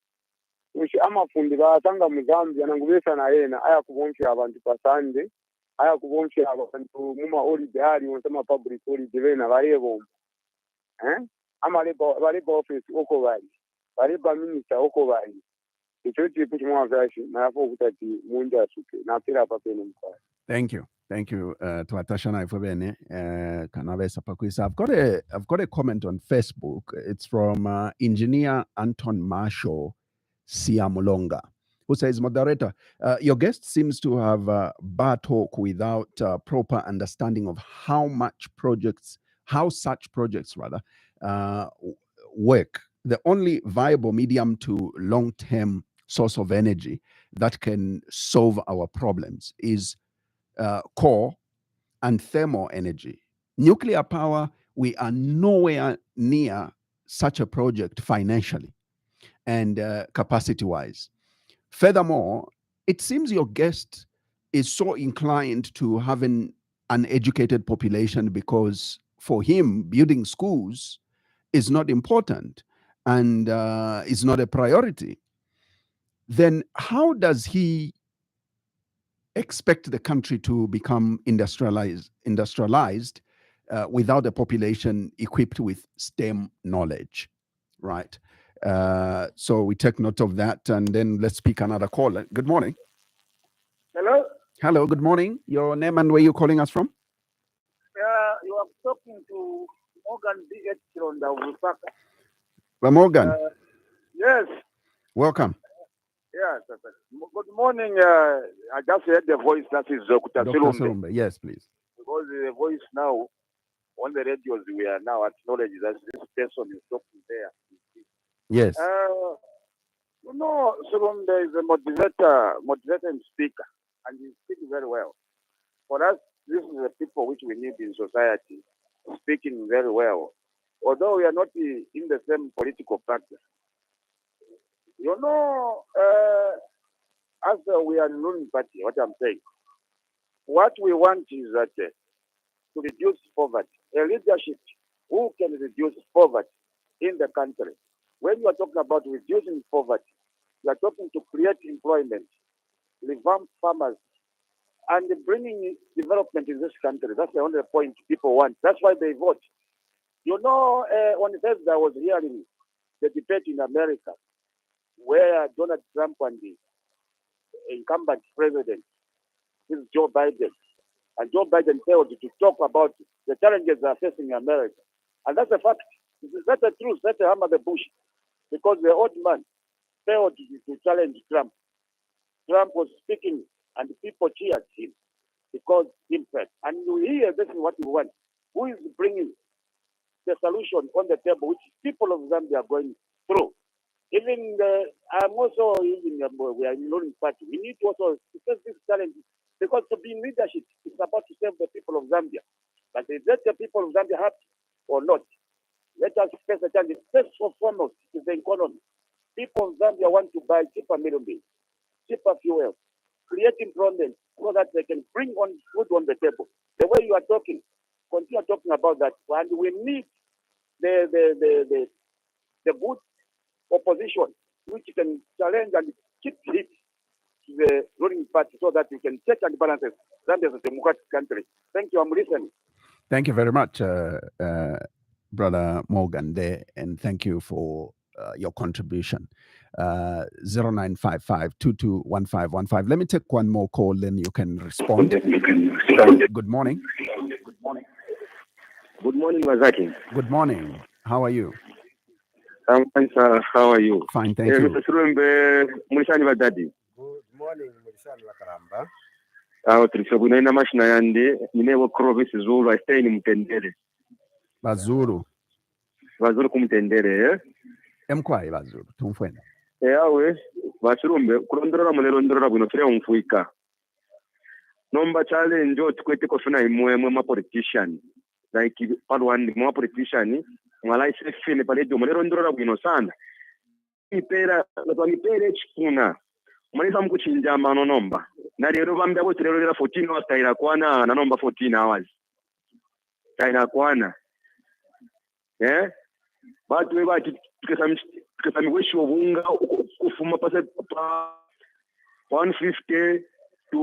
Speaker 4: amafundibasa tanga Mzambia nangubesa naye na aya kuboncha abantu pasande aya kuboncha abantu muma holiday ali wonsema public holiday na barebo ama barebo office uko bali barebo minister uko bali.
Speaker 2: Thank you. Tuatashana ifobene kanabesa pakwisa. I've got a comment on Facebook. It's from engineer Anton Marshall Siamulonga, who says, moderator, your guest seems to have bad talk without proper understanding of how such projects work. The only viable medium to long-term source of energy that can solve our problems is core and thermal energy. Nuclear power, we are nowhere near such a project financially and capacity-wise. Furthermore, it seems your guest is so inclined to having an educated population because for him, building schools is not important and is not a priority. Then how does he expect the country to become industrialized without a population equipped with STEM knowledge, right? So we take note of that, and then let's pick another caller. Good morning.
Speaker 5: Hello?
Speaker 2: Hello, good morning. Your name and where you calling us from?
Speaker 5: You are talking to Morgan B.H. Kironda Wupaka.
Speaker 2: Morgan,
Speaker 5: Yes,
Speaker 2: welcome.
Speaker 5: yes. Good morning. I just heard the voice that is Dr.
Speaker 2: Dr.
Speaker 5: Silumbe.
Speaker 2: Silumbe, yes, please.
Speaker 5: Because the voice now, on the radios, we are now acknowledging that this person is talking there.
Speaker 2: Yes.
Speaker 5: You know, Silumbe is a motivator and speaker, and he speaks very well. For us, this is the people which we need in society, speaking very well. Although we are not in the same political party. You know, as we are in ruling party, what I'm saying, what we want is that to reduce poverty, a leadership who can reduce poverty in the country. When you are talking about reducing poverty, you are talking to create employment, revamp farmers, and bringing development in this country. That's the only point people want. That's why they vote. You know, on Thursday, I was hearing the debate in America where Donald Trump and the incumbent president, this is Joe Biden, and Joe Biden failed to talk about the challenges that are facing America. And that's a fact. That's the truth. That's the hammer the bush. Because the old man failed to challenge Trump. Trump was speaking and people cheered him because him first. And you hear this is what you want. Who is bringing the solution on the table, which people of Zambia are going through? Even I'm also we are in ruling party. We need to also face this challenge because to be in leadership is about to save the people of Zambia. But is that the people of Zambia happy or not? Let us face the challenge. First and foremost is the economy. People of Zambia want to buy cheaper middlemen, cheaper fuel, create employment so that they can bring on food on the table. The way you are talking, continue talking about that, and we need the good opposition which can challenge and keep it to the ruling party so that we can check and balance Zambia as a democratic country. Thank you. I'm listening.
Speaker 2: Thank you very much, Brother Morgan there, and thank you for your contribution. 0955-221515. Let me take one more call, then you can respond. Good morning.
Speaker 5: Good morning. Good morning, Mazaki.
Speaker 2: Good morning. How are you?
Speaker 5: I'm fine, sir. How are you?
Speaker 2: Fine, thank you.
Speaker 5: Mr. Silumbe, Mulishani Badadi.
Speaker 3: Good morning, Mulishani Wakaramba.
Speaker 5: Tulisobunaina mashina yande ninewo province zulu I stay in Mtendere.
Speaker 2: Bazuru
Speaker 5: kumtendere
Speaker 2: emkwai Bazuru tumfwena
Speaker 5: awe Silumbe kulondorola mulelondorola bwino tule umfuika nomba challenge otikwete kofuna imwe ma politician like palwandi mwa politician mwala isefine palejo mulelondorola bwino sana ipera latwanipere chikuna mwanisa mkuchinja mano nomba na lero bambya bo tulelera 14 hours taira kwana na nomba 14 hours taira kwana batu webati tukesamiweshi obunga kufuma pase pa 150 to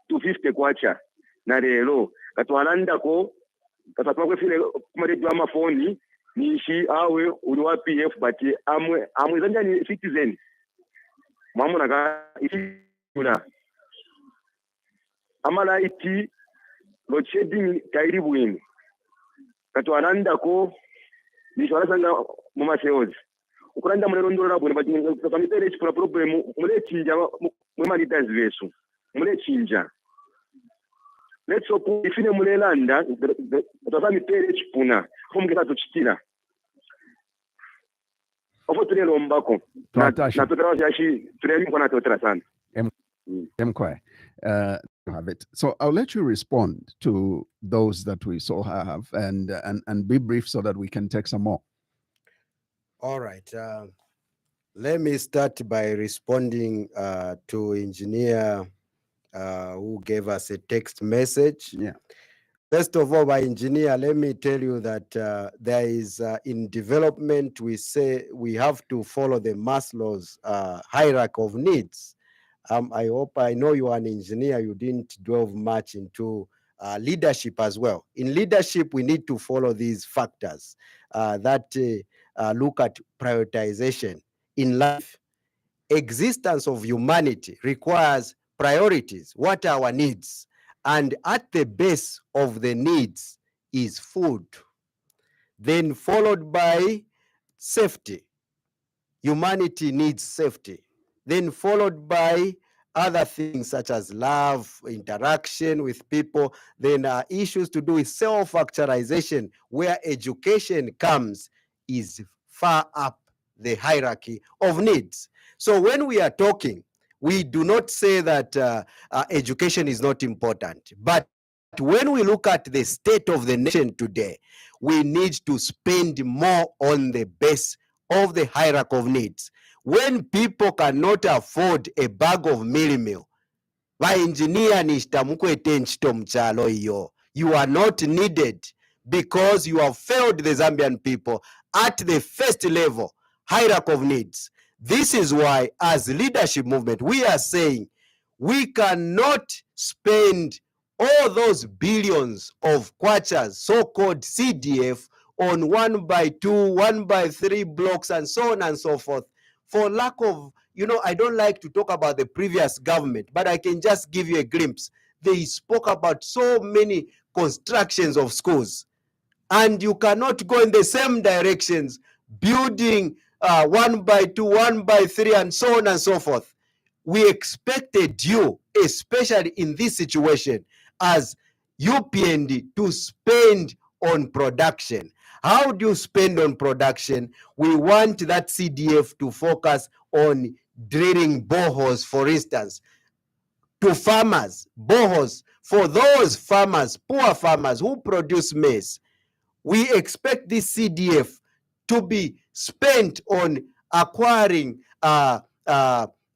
Speaker 5: 250 kwacha na lero katwalandako kasatwa kwefile kumaredio amafoni nishi awe uli wa PF but amwe zanja ni citizen mamuna ka ifuna amala iti load shedding kairi bwini katwalandako nishalasanga mama sales ukuranda mulelondorola bwino but kamitele chipula problem mulechinja mwemalitas vesu mulechinja let's hope ifine mulelanda tutamitele chipuna kumuketa tuchitira ofo tulelombako na tutarawa yashi tulemi kona tutara sana
Speaker 2: Mkwe. Have it. So I'll let you respond to those that we so have and be brief so that we can take some more.
Speaker 3: All right. Let me start by responding to engineer who gave us a text message.
Speaker 2: Yeah.
Speaker 3: First of all, by engineer, let me tell you that there is in development, we say we have to follow the Maslow's hierarchy of needs. I know you are an engineer, you didn't delve much into leadership as well. In leadership, we need to follow these factors that look at prioritization. In life, existence of humanity requires priorities. What are our needs? And at the base of the needs is food, then followed by safety. Humanity needs safety, then followed by other things such as love, interaction with people, then issues to do with self-actualization, where education comes, is far up the hierarchy of needs. So when we are talking, we do not say that education is not important, but when we look at the state of the nation today, we need to spend more on the base of the hierarchy of needs. When people cannot afford a bag of meal, vaengineer nishitamukwete nchito mchalo iyo. You are not needed because you have failed the Zambian people at the first level, hierarchy of needs. This is why, as leadership movement, we are saying we cannot spend all those billions of kwachas, so-called CDF, on 1x2, 1x3 blocks, and so on and so forth, for lack of, I don't like to talk about the previous government, but I can just give you a glimpse. They spoke about so many constructions of schools, and you cannot go in the same directions, building 1x2, 1x3, and so on and so forth. We expected you, especially in this situation, as UPND, to spend on production. How do you spend on production? We want that CDF to focus on drilling boreholes, for instance, to farmers, boreholes, for those farmers, poor farmers who produce maize. We expect this CDF to be spent on acquiring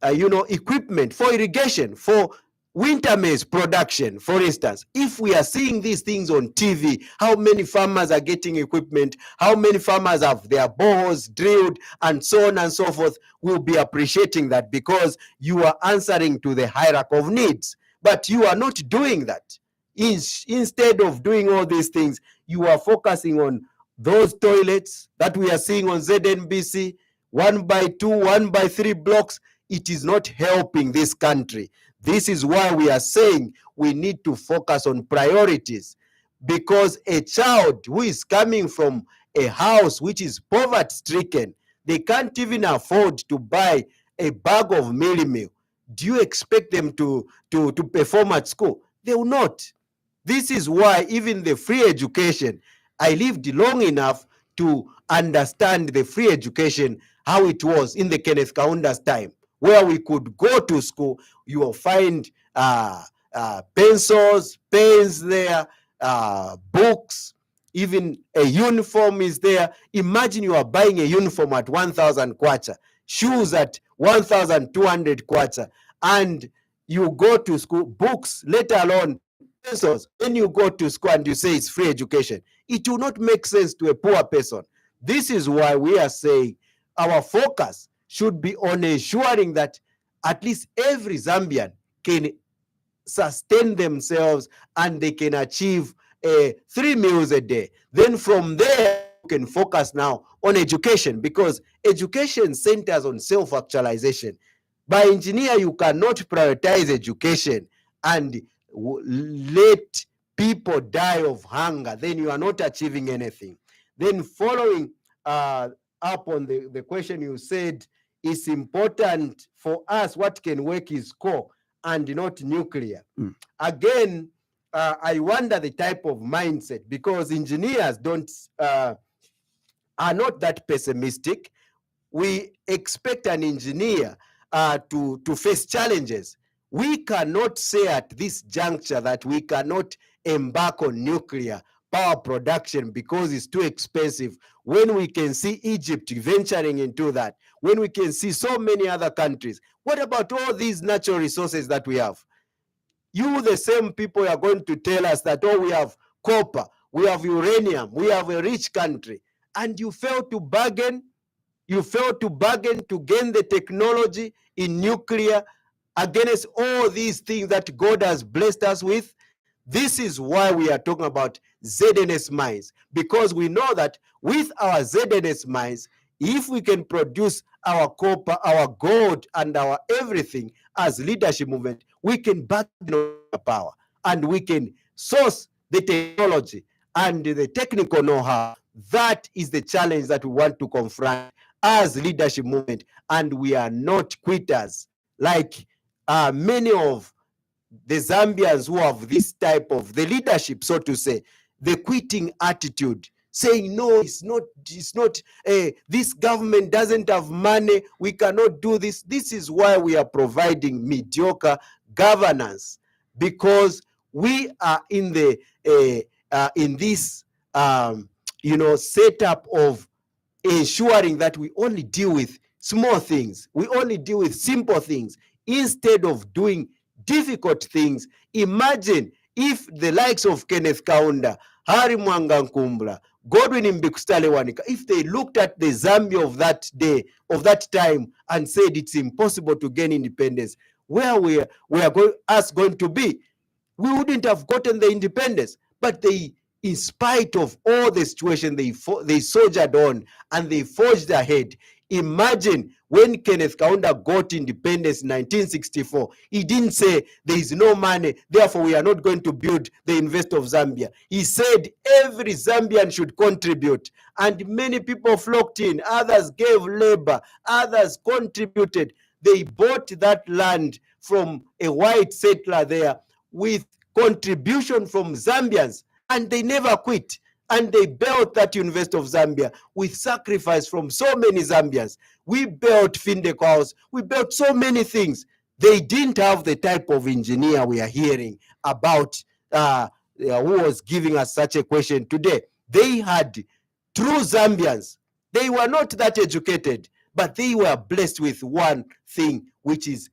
Speaker 3: equipment for irrigation, for winter maize production, for instance. If we are seeing these things on TV, how many farmers are getting equipment, how many farmers have their boreholes drilled, and so on and so forth, we'll be appreciating that, because you are answering to the hierarchy of needs. But you are not doing that. Instead of doing all these things, you are focusing on those toilets that we are seeing on ZNBC, 1x2, 1x3 blocks. It is not helping this country. This is why we are saying we need to focus on priorities, because a child who is coming from a house which is poverty stricken, they can't even afford to buy a bag of meal. Do you expect them to perform at school? They will not. This is why even the free education, I lived long enough to understand the free education, how it was in the Kenneth Kaunda's time, where we could go to school. You will find pencils, pens there, books, even a uniform is there. Imagine you are buying a uniform at 1,000 kwacha, shoes at 1,200 kwacha, and you go to school, books, let alone pencils. When you go to school and you say it's free education, it will not make sense to a poor person. This is why we are saying our focus should be on ensuring that at least every Zambian can sustain themselves and they can achieve 3 meals a day. Then from there, you can focus now on education, because education centers on self-actualization. By engineer, you cannot prioritize education and let people die of hunger. Then you are not achieving anything. Then following up on the question you said, it's important for us, what can work is core and not nuclear. Again, I wonder the type of mindset, because engineers are not that pessimistic. We expect an engineer to face challenges. We cannot say at this juncture that we cannot embark on nuclear power production because it's too expensive. when we can see Egypt venturing into that, when we can see so many other countries? What about all these natural resources that we have? You, the same people, are going to tell us that, oh, we have copper, we have uranium, we have a rich country, and you fail to bargain. You fail to bargain to gain the technology in nuclear against all these things that God has blessed us with. This is why we are talking about ZNS mines, because we know that with our ZNS mines, if we can produce our copper, our gold, and our everything as leadership movement, we can bargain on our power, and we can source the technology and the technical know-how. That is the challenge that we want to confront as leadership movement, and we are not quitters like many of the Zambians who have this type of the leadership, so to say, the quitting attitude, saying no, it's not, this government doesn't have money, we cannot do this. This is why we are providing mediocre governance, because we are in the in this setup of ensuring that we only deal with small things, we only deal with simple things instead of doing difficult things. Imagine if the likes of Kenneth Kaunda, Hari Mwanga Nkumbula, Godwin Mbikustalewanika, if they looked at the Zambia of that day, of that time, and said it's impossible to gain independence, where we are going to be, we wouldn't have gotten the independence. But they, in spite of all the situation, they soldiered on and they forged ahead. Imagine when Kenneth Kaunda got independence in 1964, he didn't say there is no money, therefore we are not going to build the University of Zambia. He said every Zambian should contribute, and many people flocked in. Others gave labor, others contributed. They bought that land from a white settler there with contribution from Zambians, and they never quit. And they built that University of Zambia with sacrifice from so many Zambians. We built Findeco House. We built so many things. They didn't have the type of engineer we are hearing about who was giving us such a question today. They had true Zambians. They were not that educated, but they were blessed with one thing, which is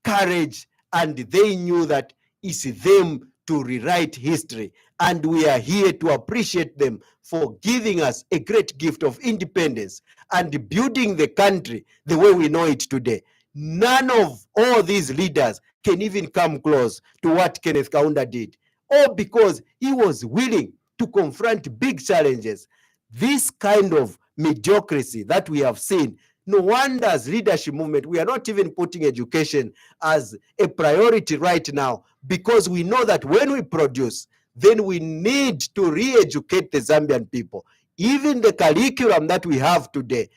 Speaker 3: courage. And they knew that it's them to rewrite history. And we are here to appreciate them for giving us a great gift of independence and building the country the way we know it today. None of all these leaders can even come close to what Kenneth Kaunda did, all because he was willing to confront big challenges. This kind of mediocrity that we have seen, no wonder as leadership movement, we are not even putting education as a priority right now, because we know that when we produce, then we need to re-educate the Zambian people. Even the curriculum that we have today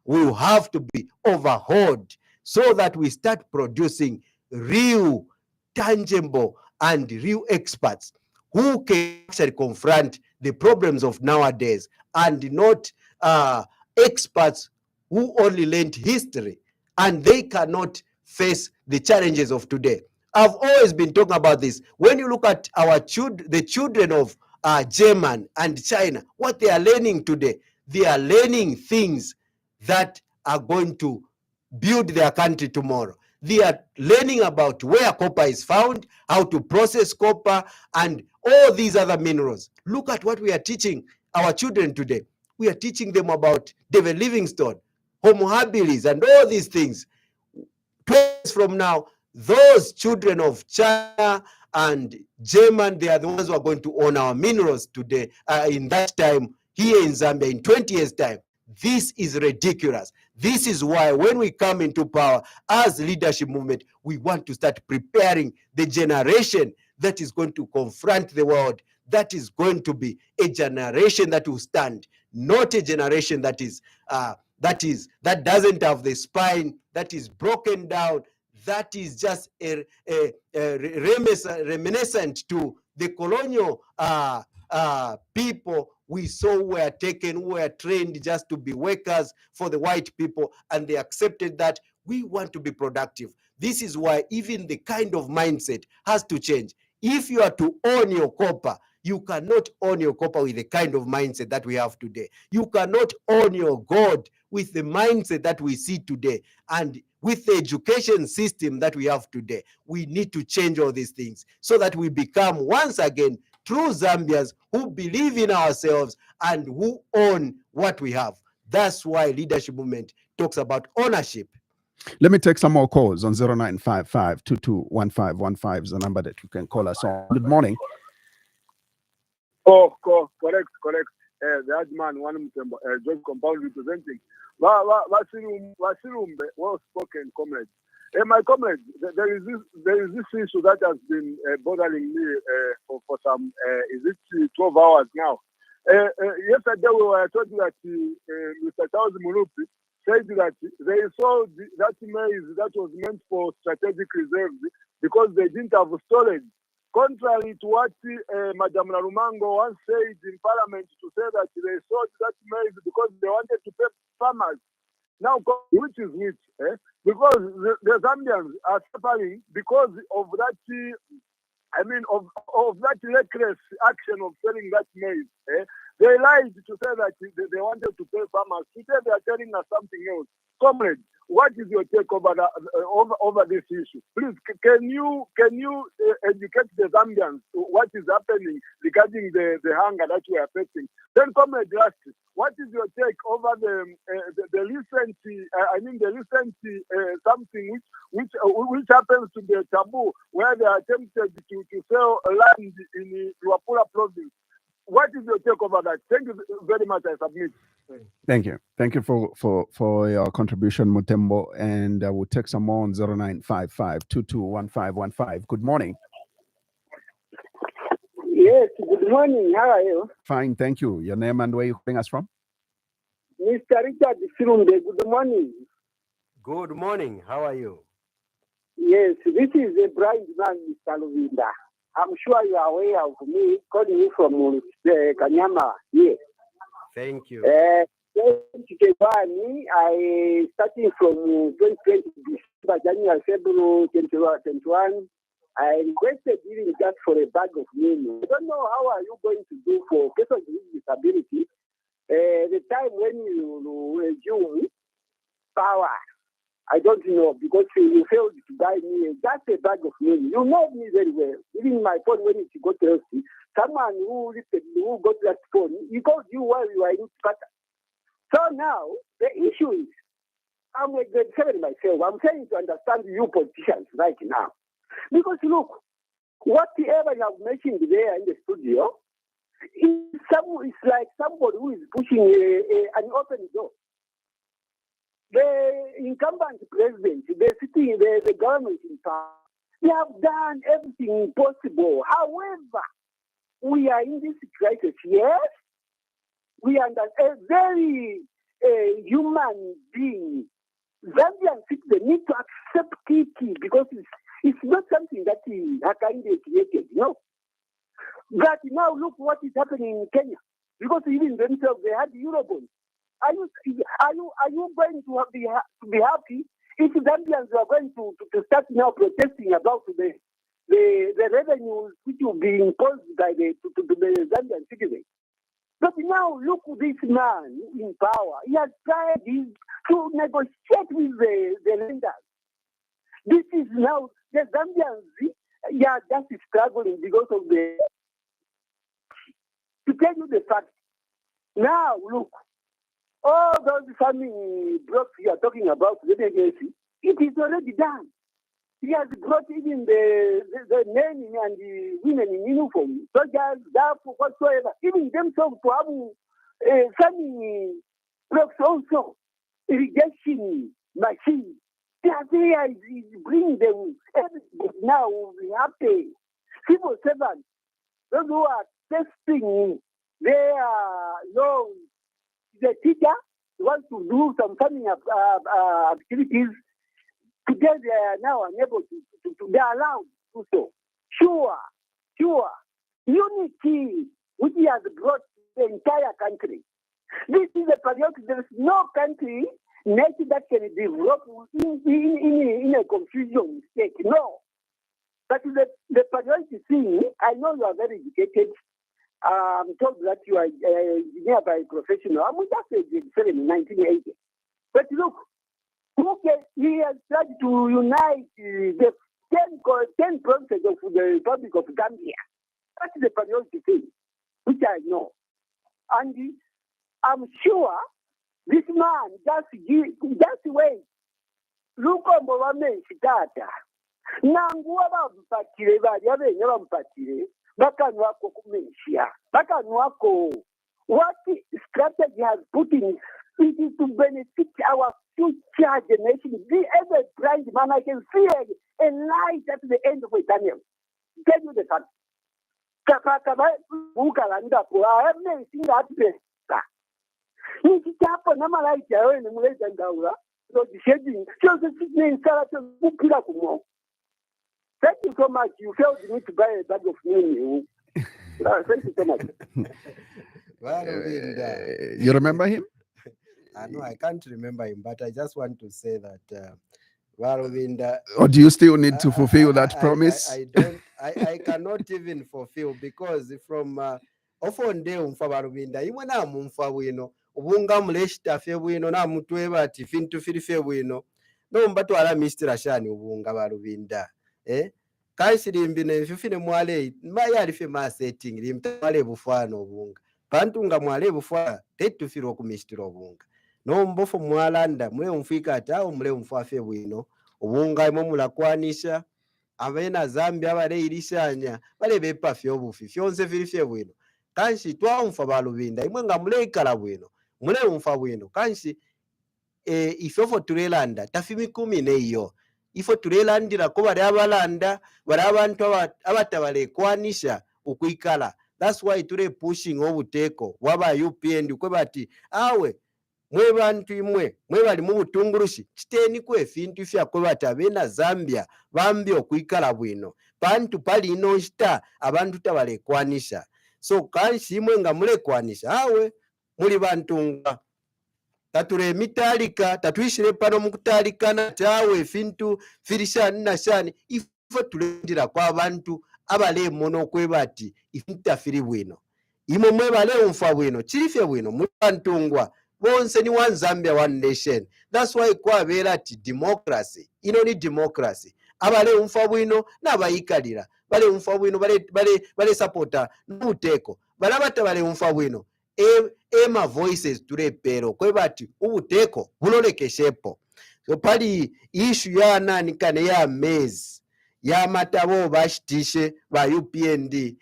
Speaker 3: will have to be overhauled so that we start producing real, tangible, and real experts who can actually confront the problems of nowadays, and not experts who only learned history and they cannot face the challenges of today. I've always been talking about this. When you look at our the children of Germany and China, what they are learning today, they are learning things that are going to build their country tomorrow. They are learning about where copper is found, how to process copper, and all these other minerals. Look at what we are teaching our children today. We are teaching them about David Livingstone, Homo habilis, and all these things. 20 years from now, those children of China and German, they are the ones who are going to own our minerals today, in that time, here in Zambia, in 20 years' time. This is ridiculous. This is why when we come into power as leadership movement, we want to start preparing the generation that is going to confront the world, that is going to be a generation that will stand, not a generation that doesn't have the spine, that is broken down, that is just a reminiscent to the colonial people we saw were taken, who were trained just to be workers for the white people, and they accepted that. We want to be productive. This is why even the kind of mindset has to change. If you are to own your copper, You cannot own your copper with the kind of mindset that we have today. You cannot own your God with the mindset that we see today. And with the education system that we have today, we need to change all these things so that we become once again true Zambians who believe in ourselves and who own what we have. That's why leadership movement talks about ownership.
Speaker 2: Let me take some more calls on 0955-221515 is the number that you can call us on. Good morning.
Speaker 6: Oh, correct. The hard man, one just compound representing. Silumbe, well spoken comrade. My comrade, there is this issue that has been bothering me for some, is it 12 hours now? Yesterday we were told that Mr. Charles Munupi said that they sold that maize that was meant for strategic reserves because they didn't have storage. Contrary to what Madam Narumango once said in Parliament, to say that they sold that maize because they wanted to pay farmers. Now, which is which? Because the Zambians are suffering because of that, of that reckless action of selling that maize. They lied to say that they wanted to pay farmers. Today they are telling us something else. Comrade, what is your take over this issue? Please, can you educate the Zambians what is happening regarding the hunger that we are facing? Then, comrade, last, what is your take over the recent something which happens to the taboo where they are attempted to sell land in Luapula province? What is your take over that? Thank you very much. I submit.
Speaker 2: Thank you for your contribution, Mutembo, and we'll take some more on 0955-221515. Good morning.
Speaker 4: Yes, good morning. How are you?
Speaker 2: Fine, thank you. Your name and where you calling us from?
Speaker 4: Mr. Richard Silumbe, good morning.
Speaker 3: Good morning. How are you?
Speaker 4: Yes, this is a blind man, Mr. Luvinda. I'm sure you are aware of me, calling you from Kanyama. Yes.
Speaker 3: Thank you.
Speaker 4: 2021, I starting from 2020, December, January, February 2021, I requested even just for a bag of meal. I don't know how are you going to do for persons with disability. The time when you resume power, I don't know, because you failed to buy me just a bag of meal. You know me very well. Even my phone, when it got healthy, someone who got that phone, he called you while you were in Qatar. So now, the issue is, I'm a grade 7 myself. I'm trying to understand you politicians right now. Because look, whatever you have mentioned there in the studio, it's like somebody who is pushing an open door. The incumbent president, the government in power, they have done everything possible. However, we are in this crisis, yes. We are a very human being. Zambian citizens need to accept it because it's not something that Hakainde created, no. But now look what is happening in Kenya. Because even themselves, they had Eurobonds. Are you going to be happy if Zambians are going to start now protesting about the revenues which will be imposed by the Zambian citizens? But now look at this man in power. He has tried to negotiate with the lenders. This is now the Zambians. Just struggling because of the. To tell you the fact, now look, all those farming blocks you are talking about, the agency, it is already done. He has brought even the men and the women in uniform, soldiers, staff, whatsoever, even themselves to have farming blocks also, irrigation machines. They are there, is bring them. Everybody now we have the civil servants, those who are testing their loans. The teacher wants to do some farming activities. Today they are now unable to be allowed to do so. Sure. Unity, which has brought the entire country. This is a patriotic. There is no country, nation that can develop in a confusion state. No. But the patriotic thing, I know you are very educated. I'm told that you are nearby professional. I'm just 87 in 1980. But look, he has tried to unite the 10 provinces of the Republic of Gambia. That's the priority thing, which I know. And I'm sure this man just wait. Look on Mohammed Data. Nanguwa bampatire bali abenye bampatire bakanwako kumesia bakanwako. What strategy has put in it is to benefit our future generation. Be ever blind man, I can see a light at the end of the tunnel. Tell you the fact. Kapakaba ukalanda ko ame singa atpe. Nikitapo na malaika wewe ni muleta ndaura. So the shedding so the thing kala to kukira kumo. Thank you so much. You felt the need to buy a bag of money. Thank you so much.
Speaker 2: You remember him?
Speaker 3: No, I can't remember him, but I just want to say that
Speaker 2: or do you still need to fulfill that promise?
Speaker 3: I cannot even fulfill, because from ofonde umfa Barubinda imwe na mumfa bwino ubunga muleshita fe bwino na mutwe bati fintu filife bwino no mbatu ala mistira shani ubunga Barubinda kaisirimbi ne fifine mwale maya alife ma setting limtwale bufano ubunga bantunga mwale bufwa tetu firo kumistira ubunga no mbofo mwalanda mule umfika atao mule umfafe bwino ubunga imo mulakwanisha abena Zambia abale irishanya bale bepa fyo bufi fyonse filifye bwino kanshi twamfa Barubinda imwe nga mule ikala bwino mule umfa bwino kanshi ifofo turelanda tafimi 10 neyo ifo turelandira ko bali abalanda bali abantu abatabale kwanisha ukuikala. That's why ture pushing obuteko waba UPN kwe bati awe mwe bantu imwe mwe bali mu butungurushi kiteni kwe fintu fya kwe batabena Zambia bambi okuikala bwino bantu pali ino nshita abantu tabale kwanisha. So kanshi imwe nga mule kwanisha awe muli bantunga tature mitalika tatuishire pano mukutalikana tawe fintu firishani na shani ifo tulendira kwa abantu abale mono kwe bati ifinta firi bwino imwe mwe bale umfa bwino chirifye bwino mutantungwa bonse ni one Zambia one nation. That's why kwa bera ati democracy ino ni democracy abale umfa bwino nabayikalira bale umfa bwino bale supporta n'ubuteko balabata bale umfa bwino ema voices tulepero kwe bati ubuteko bulolekeshepo. So pali issue ya nani kane ya mezi ya matabo bashitishe ba UPND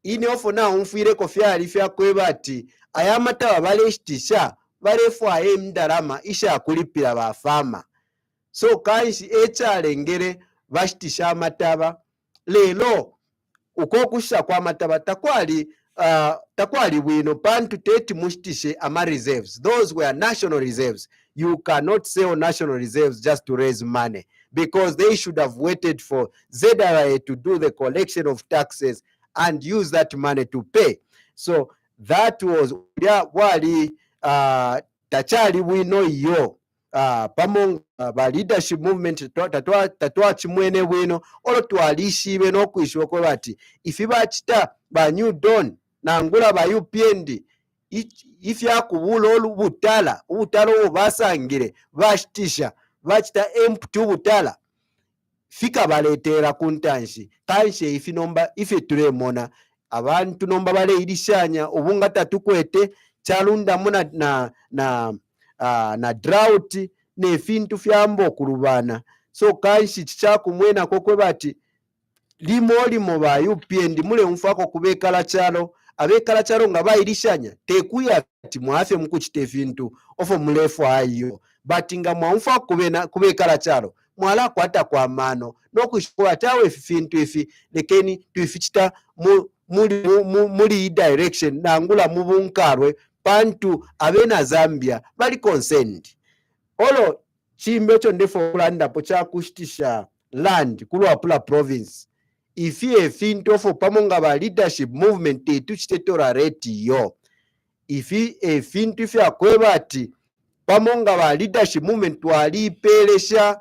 Speaker 3: ini ofo na umfire kofya alifya kwe bati aya mataba baleshitisha balefu aye mdarama isha kulipira bafama. So kanshi echalengere bashitisha amataba lelo ukokusha kwa mataba takwali bwino pantu teti mushitishe ama reserves. Those were national reserves. You cannot sell national reserves just to raise money, because they should have waited for Zachariah to do the collection of taxes and use that money to pay. So that was wali tachali bwino iyo pamonga ba leadership movement tatwa chimwene bwino olo twalishibe no kwishwa ko bati ifiba chita ba New Dawn na ngula ba UPND ifya kubula olubutala obasangire bashitisha bachita empty ubutala fika baletera kuntanshi kanshi ifinomba ife turemona abantu nomba bale irishanya obunga tatukwete chalunda muna na drought ne fintu fyambo kulubana. So kanshi chichakumwena kokwe bati limo ba UPND mule umfako kubekala chalo abekala chalo nga bayirishanya tekuya ati mwafe mukuchite fintu ofo mulefu ayo batinga mwamfa kubekala chalo mwala kwata kwa mano nokushikwa tawe fintu ifi lekeni tuifichita muli direction nangula mubunkarwe pantu abena Zambia bali concerned olo chimbe cho ndefo kulanda po cha kushitisha land kulwapula province ifi fintu ofo pamonga ba leadership movement etu chitetora reti yo ifi fintu fya kwebati pamonga ba leadership movement walipelesha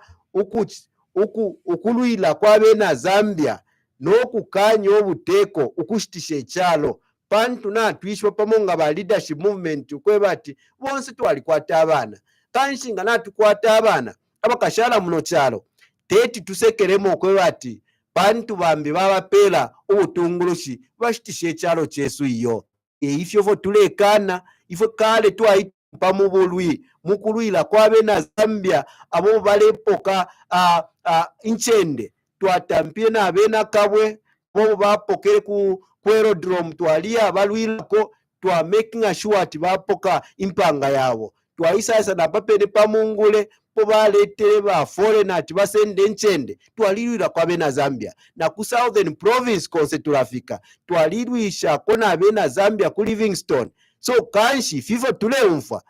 Speaker 3: ukuluila kwa bena Zambia nokukanya obuteko ukushitisha echalo pantu natwishwa pamonga ba leadership movement kwebati bonse twalikwata abana kanshinga natukwata abana abakashala muno kyalo teti tusekeremo kwebati pantu bambi babapela obutungulushi bashitishe ekyalo kyesu iyo ifyo vo tulekana ifo kale twaipa mu bulwi mukulwila kwabe na Zambia abo balepoka inchende twatampie na abena kabwe bo bapokere ku aerodrome twalia balwilako twa making sure ati bapoka impanga yabo twaisasa na papene pamungule po baletere ba foreign ati basende enchende twalilwira kwabe na Zambia na ku southern province konse tulafika twalilwisha kona abe na Zambia ku Livingstone so kanshi fifo tuleumfa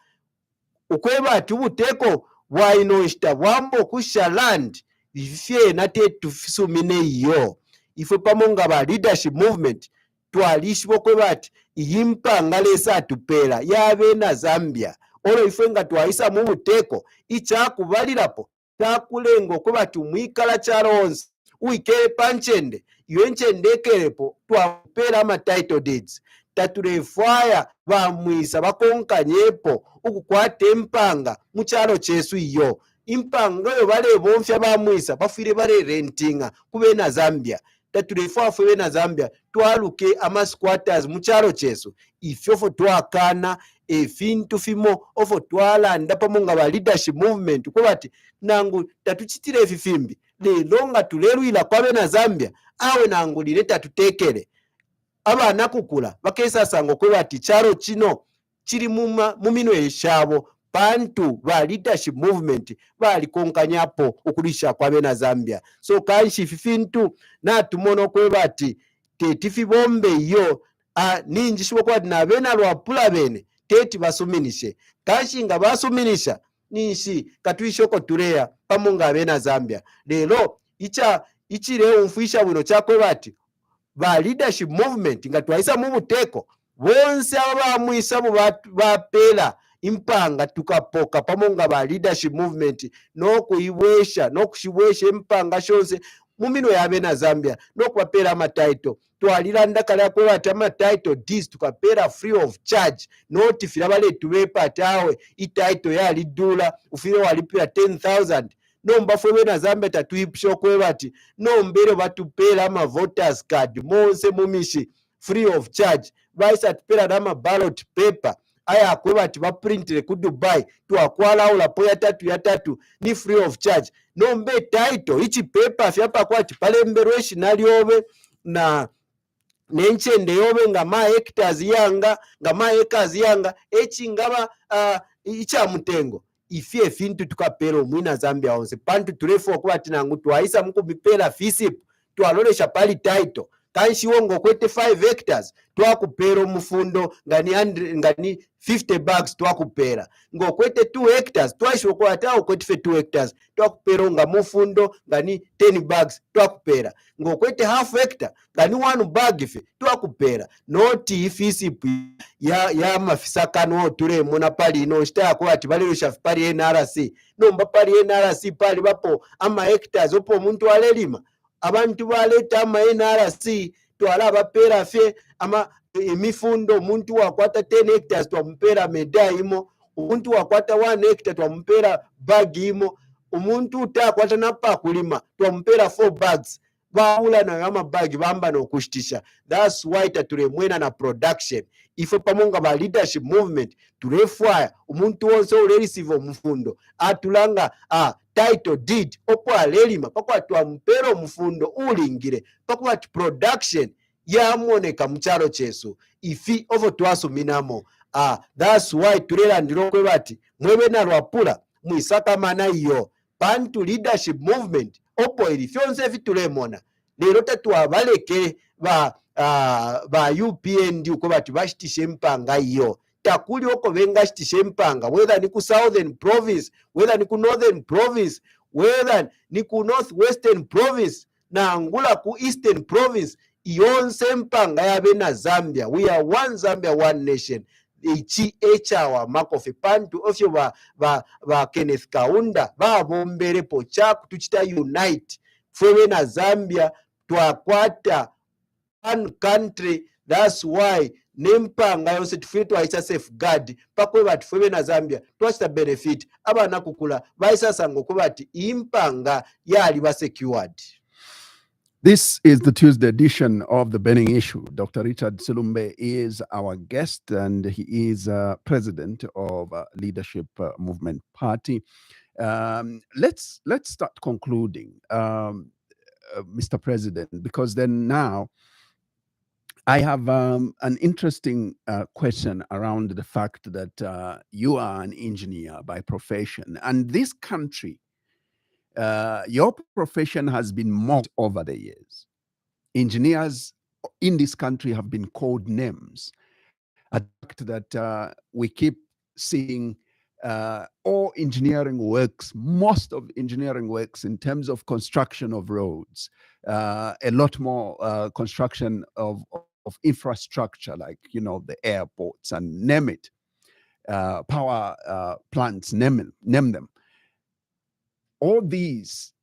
Speaker 3: ukweba ati ubuteko bwainoshita bwambo kusha land ifye nate tufisumine iyo ifwe pamonga ba leadership movement twalishibwa kwebati iyimpanga lesa tupela yabe na Zambia olo ifwe nga twaisa mu buteko ichakubalirapo takulengo kwebati mwikala charonse uikele panchende yuenchendekerepo twapela ama title deeds tatulefaya bamwisa bakonkanyepo ukukwata empanga muchalo chesu iyo impanga yo bale bonfya bamwisa bafire bale rentinga kube na Zambia tatulefafu be na Zambia twaluke ama squatters muchalo chesu ifyofo twakana efintu fimo ofo twalanda pamonga ba leadership movement kwebati nangu tatuchitire efifimbi lelonga tulelwila kwabe na Zambia awe nangu lileta tutekele abana kukula bakesa sango kwebati charo chino chiri mumino eshabo pantu ba leadership movement bali konkanyapo okulisha kwabe na Zambia so kanshi fifintu na tumono kwebati tetifi bombe iyo ninji shibo kwati na bena lwapula bene teti basuminishe kanshi nga basuminisha ninshi katwishoko tuleya pamonga bena Zambia lelo ichire umfisha buno chakwebati ba leadership movement nga twaisa mu buteko bonse abamwisa bapela impanga tukapoka pamonga ba leadership movement nokuibwesha nokushibwesha impanga shonse mumino yabe na Zambia nokubapela ama title twalilanda kala kwebati ama title deeds tukapela free of charge noti fira bale tubepa tawe ititle yalidula ufire walipira 10,000 nomba fwe na Zambia tatuipsho kwebati nombero batupela ama voters card monse mumishi free of charge baisa tupela nama ballot paper aya kwebati baprintire ku Dubai twakwala ulapo ya tatu ni free of charge nombe title ichi paper fyapa kwati pale mberweshi naliobe na nenchende yobe nga ma hectares yanga nga ma acres yanga echi ngaba icha mutengo ifie fintu tukapelo mwina Zambia onse pantu tulefo kwati nangu twaisa mukubipela fisip twalolesha pali title kanshi wongo kwete 5 hectares twakupero mufundo ngani 50 bucks twakupera ngokwete 2 hectares twaisho kwata kwete 2 hectares twakupero nga mufundo ngani 10 bucks twakupera ngokwete half hectare ngani 1 bag ife twakupera noti ifisipu ya mafisakano tule mona pali ino shita kwati balirusha pali NRC nomba pali NRC pali bapo ama hectares opo muntu alelima abantu baleta ama NRC twala abapera fe ama imifundo umuntu wakwata 10 hectares twampera meda imo umuntu wakwata 1 hectare twampera bag imo umuntu utakwata napa kulima twampera 4 bags baula na ama bag bamba no kushitisha that's why tatulemwena na production ifo pamonga ba leadership movement tulefwaya umuntu wonse ulerisive mufundo atulanga title deed opo alelima pakwa twampero mufundo ulingire pakwa production yamoneka muchalo chesu ifi ovo twasuminamo that's why tulelandiro kwebati mwebe na lwapula mwisaka mana iyo pantu leadership movement opo ili fyonse fitulemona lero tatuabaleke ba UPND uko bati bashitishe mpanga iyo takuli oko venga shitishe mpanga whether ni ku southern province whether ni ku northern province whether ni ku northwestern province na angula ku eastern province iyonse mpanga yabe na Zambia we are one Zambia one nation ichi echawa makofe pantu ofyo ba Kenneth Kaunda babombere pochaku tuchita unite fwewe na Zambia twakwata one country that's why nempanga yonse tufire twayisa safeguard pakwe batufebe na Zambia twachita benefit abana kukula bayisasanga okuba ati impanga yali ba secured.
Speaker 2: This is the Tuesday edition of the Burning Issue. Dr. Richard Silumbe is our guest, and he is president of Leadership Movement Party. Let's start concluding, Mr. President, because then now I have an interesting question around the fact that you are an engineer by profession, and this country, your profession has been mocked over the years. Engineers in this country have been called names. A fact that we keep seeing all engineering works, most of engineering works in terms of construction of roads, a lot more construction of infrastructure, like, you know, the airports and name it, power plants, name them. All these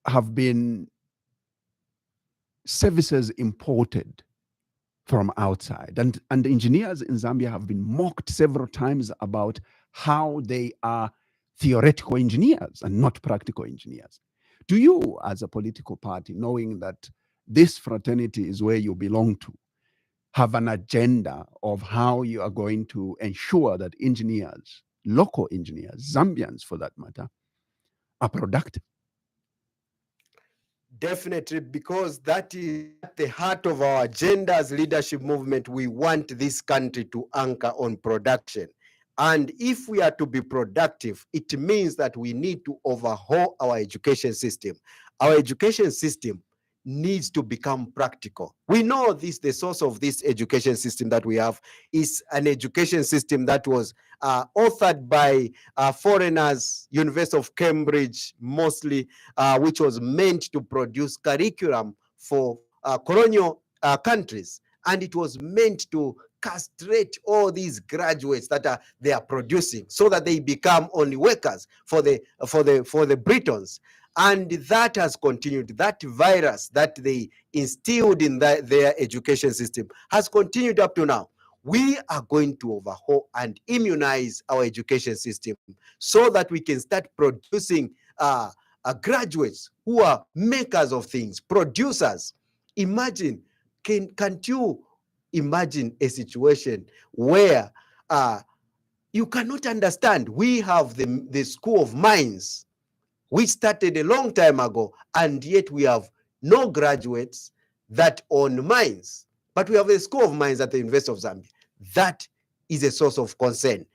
Speaker 2: have been services imported from outside. And engineers in Zambia have been mocked several times about how they are theoretical engineers and not practical engineers. Do you, as a political party, knowing that this fraternity is where you belong to, have an agenda of how you are going to ensure that engineers, local engineers, Zambians for that matter, are productive?
Speaker 3: Definitely, because that is at the heart of our agenda as leadership movement. We want this country to anchor on production. And if we are to be productive, it means that we need to overhaul our education system. Our education system needs to become practical. We know this, the source of this education system that we have is an education system that was authored by foreigners, University of Cambridge mostly, which was meant to produce curriculum for colonial countries. And it was meant to castrate all these graduates that they are producing so that they become only workers for the Britons. And that has continued. That virus that they instilled in their education system has continued up to now. We are going to overhaul and immunize our education system so that we can start producing graduates who are makers of things, producers. Imagine, can't you imagine a situation where you cannot understand? We have the School of Mines. We started a long time ago, and yet we have no graduates that own mines. But we have a School of Mines at the University of Zambia. That is a source of concern.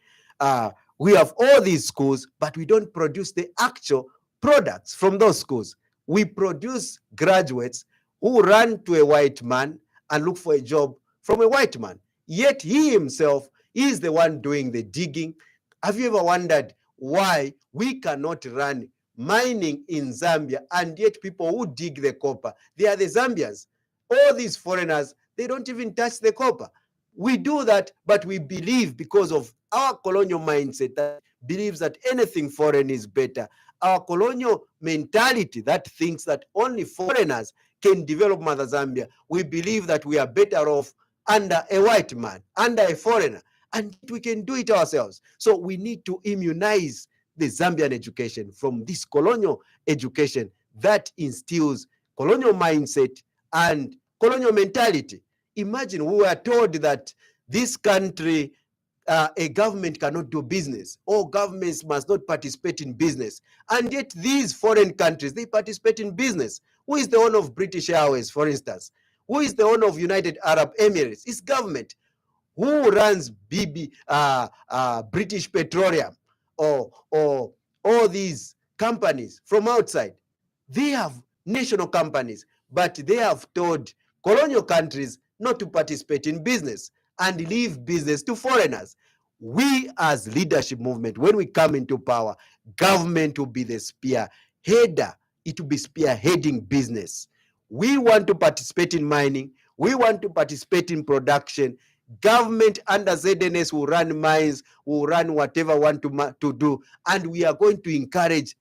Speaker 3: We have all these schools, but we don't produce the actual products from those schools. We produce graduates who run to a white man and look for a job from a white man. Yet he himself is the one doing the digging. Have you ever wondered why we cannot run mining in Zambia, and yet people who dig the copper, they are the Zambians? All these foreigners, they don't even touch the copper. We do that, but we believe, because of our colonial mindset that believes that anything foreign is better, our colonial mentality that thinks that only foreigners can develop Mother Zambia, we believe that we are better off under a white man, under a foreigner, and we can do it ourselves. So we need to immunize the Zambian education from this colonial education that instills colonial mindset and colonial mentality. Imagine we were told that this country, a government cannot do business, or governments must not participate in business. And yet these foreign countries, they participate in business. Who is the owner of British Airways, for instance? Who is the owner of United Arab Emirates? It's government. Who runs British Petroleum, or all these companies from outside? They have national companies, but they have told colonial countries not to participate in business and leave business to foreigners. We as leadership movement, when we come into power, government will be the spearheader. It will be spearheading business. We want to participate in mining. We want to participate in production. Government under ZNS will run mines, will run whatever want to do, and we are going to encourage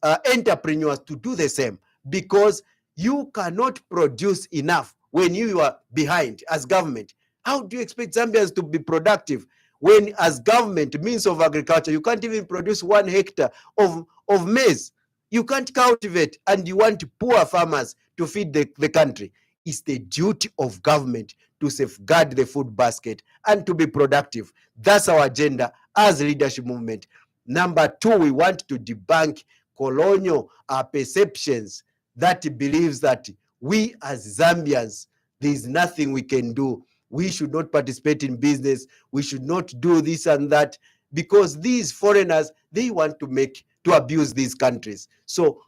Speaker 3: entrepreneurs to do the same, because you cannot produce enough when you are behind as government. How do you expect Zambians to be productive when, as government, means of agriculture, you can't even produce 1 hectare of maize? You can't cultivate, and you want poor farmers to feed the country. It's the duty of government to safeguard the food basket and to be productive. That's our agenda as a leadership movement. Number 2, we want to debunk colonial perceptions that believes that we as Zambians, there is nothing we can do. We should not participate in business. We should not do this and that, because these foreigners, they want to abuse these countries. So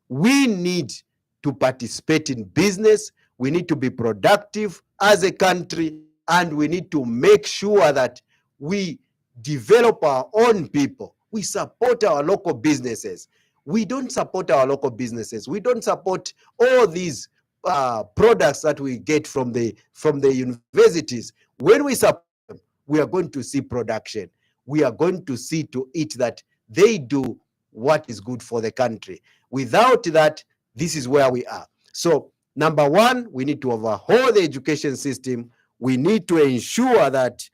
Speaker 3: we need to participate in business. We need to be productive as a country, and we need to make sure that we develop our own people. We support our local businesses. We don't support our local businesses. We don't support all these products that we get from the universities. When we support them, we are going to see production. We are going to see to it that they do what is good for the country. Without that, this is where we are. So, number 1, we need to overhaul the education system. We need to ensure that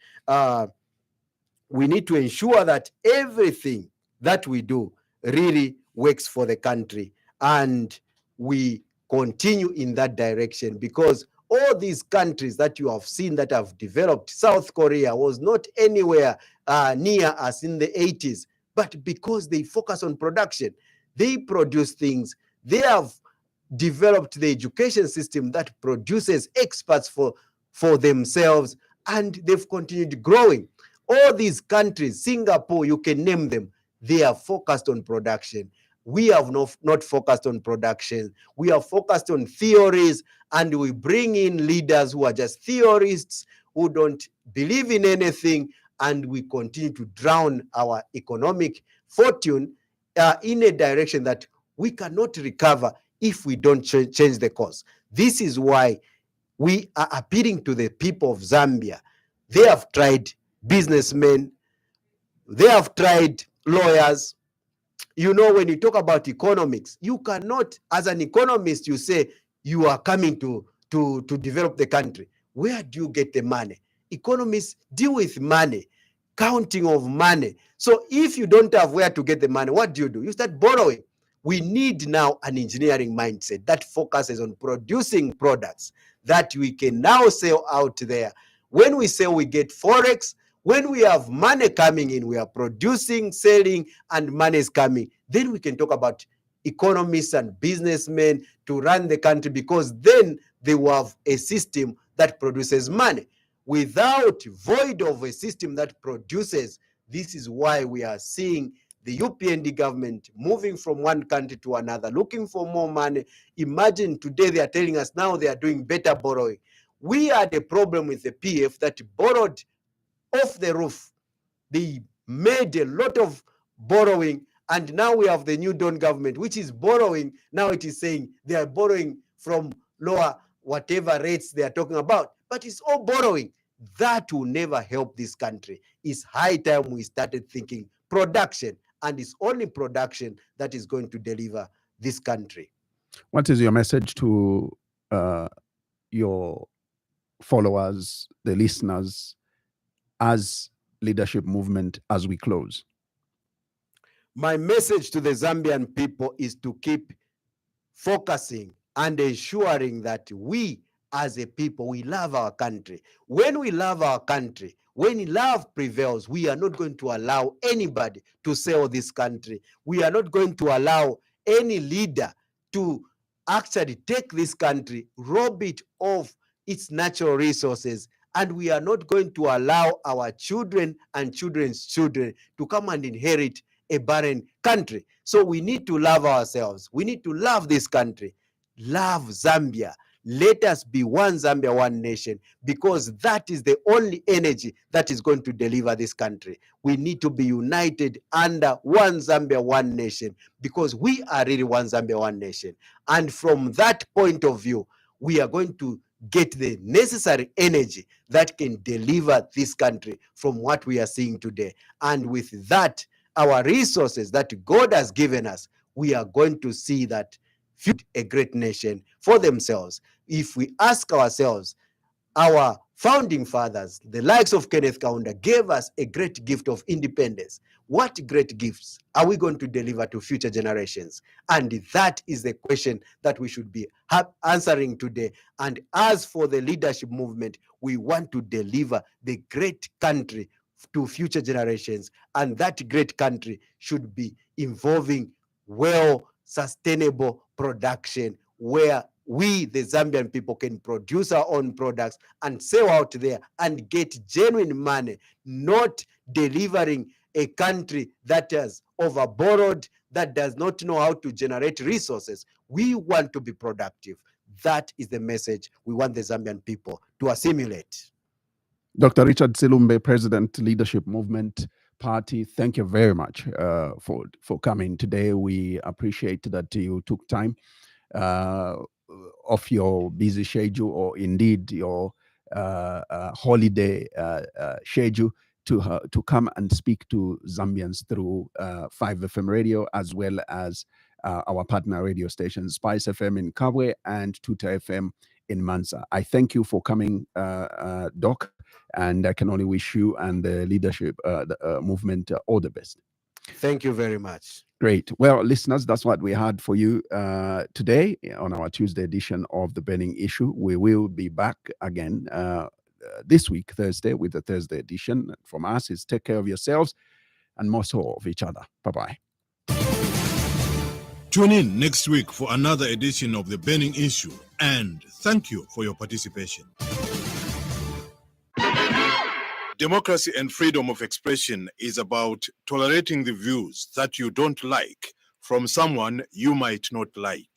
Speaker 3: everything that we do really works for the country, and we continue in that direction, because all these countries that you have seen that have developed, South Korea was not anywhere near us in the 80s, but because they focus on production, they produce things. They have developed the education system that produces experts for themselves, and they've continued growing. All these countries, Singapore, you can name them, they are focused on production. We have not focused on production. We are focused on theories, and we bring in leaders who are just theorists, who don't believe in anything, and we continue to drown our economic fortune in a direction that we cannot recover if we don't change the course. This is why we are appealing to the people of Zambia. They have tried businessmen, they have tried lawyers. You know, when you talk about economics, you cannot, as an economist, you say you are coming to develop the country. Where do you get the money? Economists deal with money, counting of money. So if you don't have where to get the money, what do? You start borrowing. We need now an engineering mindset that focuses on producing products that we can now sell out there. When we sell, we get forex. When we have money coming in, we are producing, selling, and money is coming. Then we can talk about economists and businessmen to run the country, because then they will have a system that produces money. Without void of a system that produces, this is why we are seeing the UPND government moving from one country to another, looking for more money. Imagine today they are telling us now they are doing better borrowing. We had a problem with the PF that borrowed off the roof. They made a lot of borrowing, and now we have the new Dawn government, which is borrowing. Now it is saying they are borrowing from lower whatever rates they are talking about, but it's all borrowing. That will never help this country. It's high time we started thinking production, and it's only production that is going to deliver this country.
Speaker 2: What is your message to your followers, the listeners, as leadership movement as we close?
Speaker 3: My message to the Zambian people is to keep focusing and ensuring that we as a people, we love our country. When we love our country, when love prevails, we are not going to allow anybody to sell this country. We are not going to allow any leader to actually take this country, rob it of its natural resources, and we are not going to allow our children and children's children to come and inherit a barren country. So we need to love ourselves. We need to love this country. Love Zambia. Let us be one Zambia, one nation, because that is the only energy that is going to deliver this country. We need to be united under one Zambia, one nation, because we are really one Zambia, one nation. And from that point of view, we are going to get the necessary energy that can deliver this country from what we are seeing today. And with that, our resources that God has given us, we are going to see that a great nation for themselves. If we ask ourselves, our founding fathers, the likes of Kenneth Kaunda, gave us a great gift of independence. What great gifts are we going to deliver to future generations? And that is the question that we should be answering today. And as for the leadership movement, we want to deliver the great country to future generations. And that great country should be involving sustainable production, where we, the Zambian people, can produce our own products and sell out there and get genuine money, not delivering a country that has overborrowed, that does not know how to generate resources. We want to be productive. That is the message we want the Zambian people to assimilate.
Speaker 2: Dr. Richard Silumbe, President, Leadership Movement Party, thank you very much for coming today. We appreciate that you took time off your busy schedule, or indeed your holiday schedule, to come and speak to Zambians through 5FM radio, as well as our partner radio stations, Spice FM in Kabwe and Tuta FM in Mansa. I thank you for coming, Doc, and I can only wish you and the leadership movement all the best.
Speaker 3: Thank you very much.
Speaker 2: Great. Well, listeners, that's what we had for you today on our Tuesday edition of The Burning Issue. We will be back again this week, Thursday, with the Thursday edition. From us, is take care of yourselves and more so of each other. Bye-bye.
Speaker 1: Tune in next week for another edition of The Burning Issue, and thank you for your participation. Democracy and freedom of expression is about tolerating the views that you don't like from someone you might not like.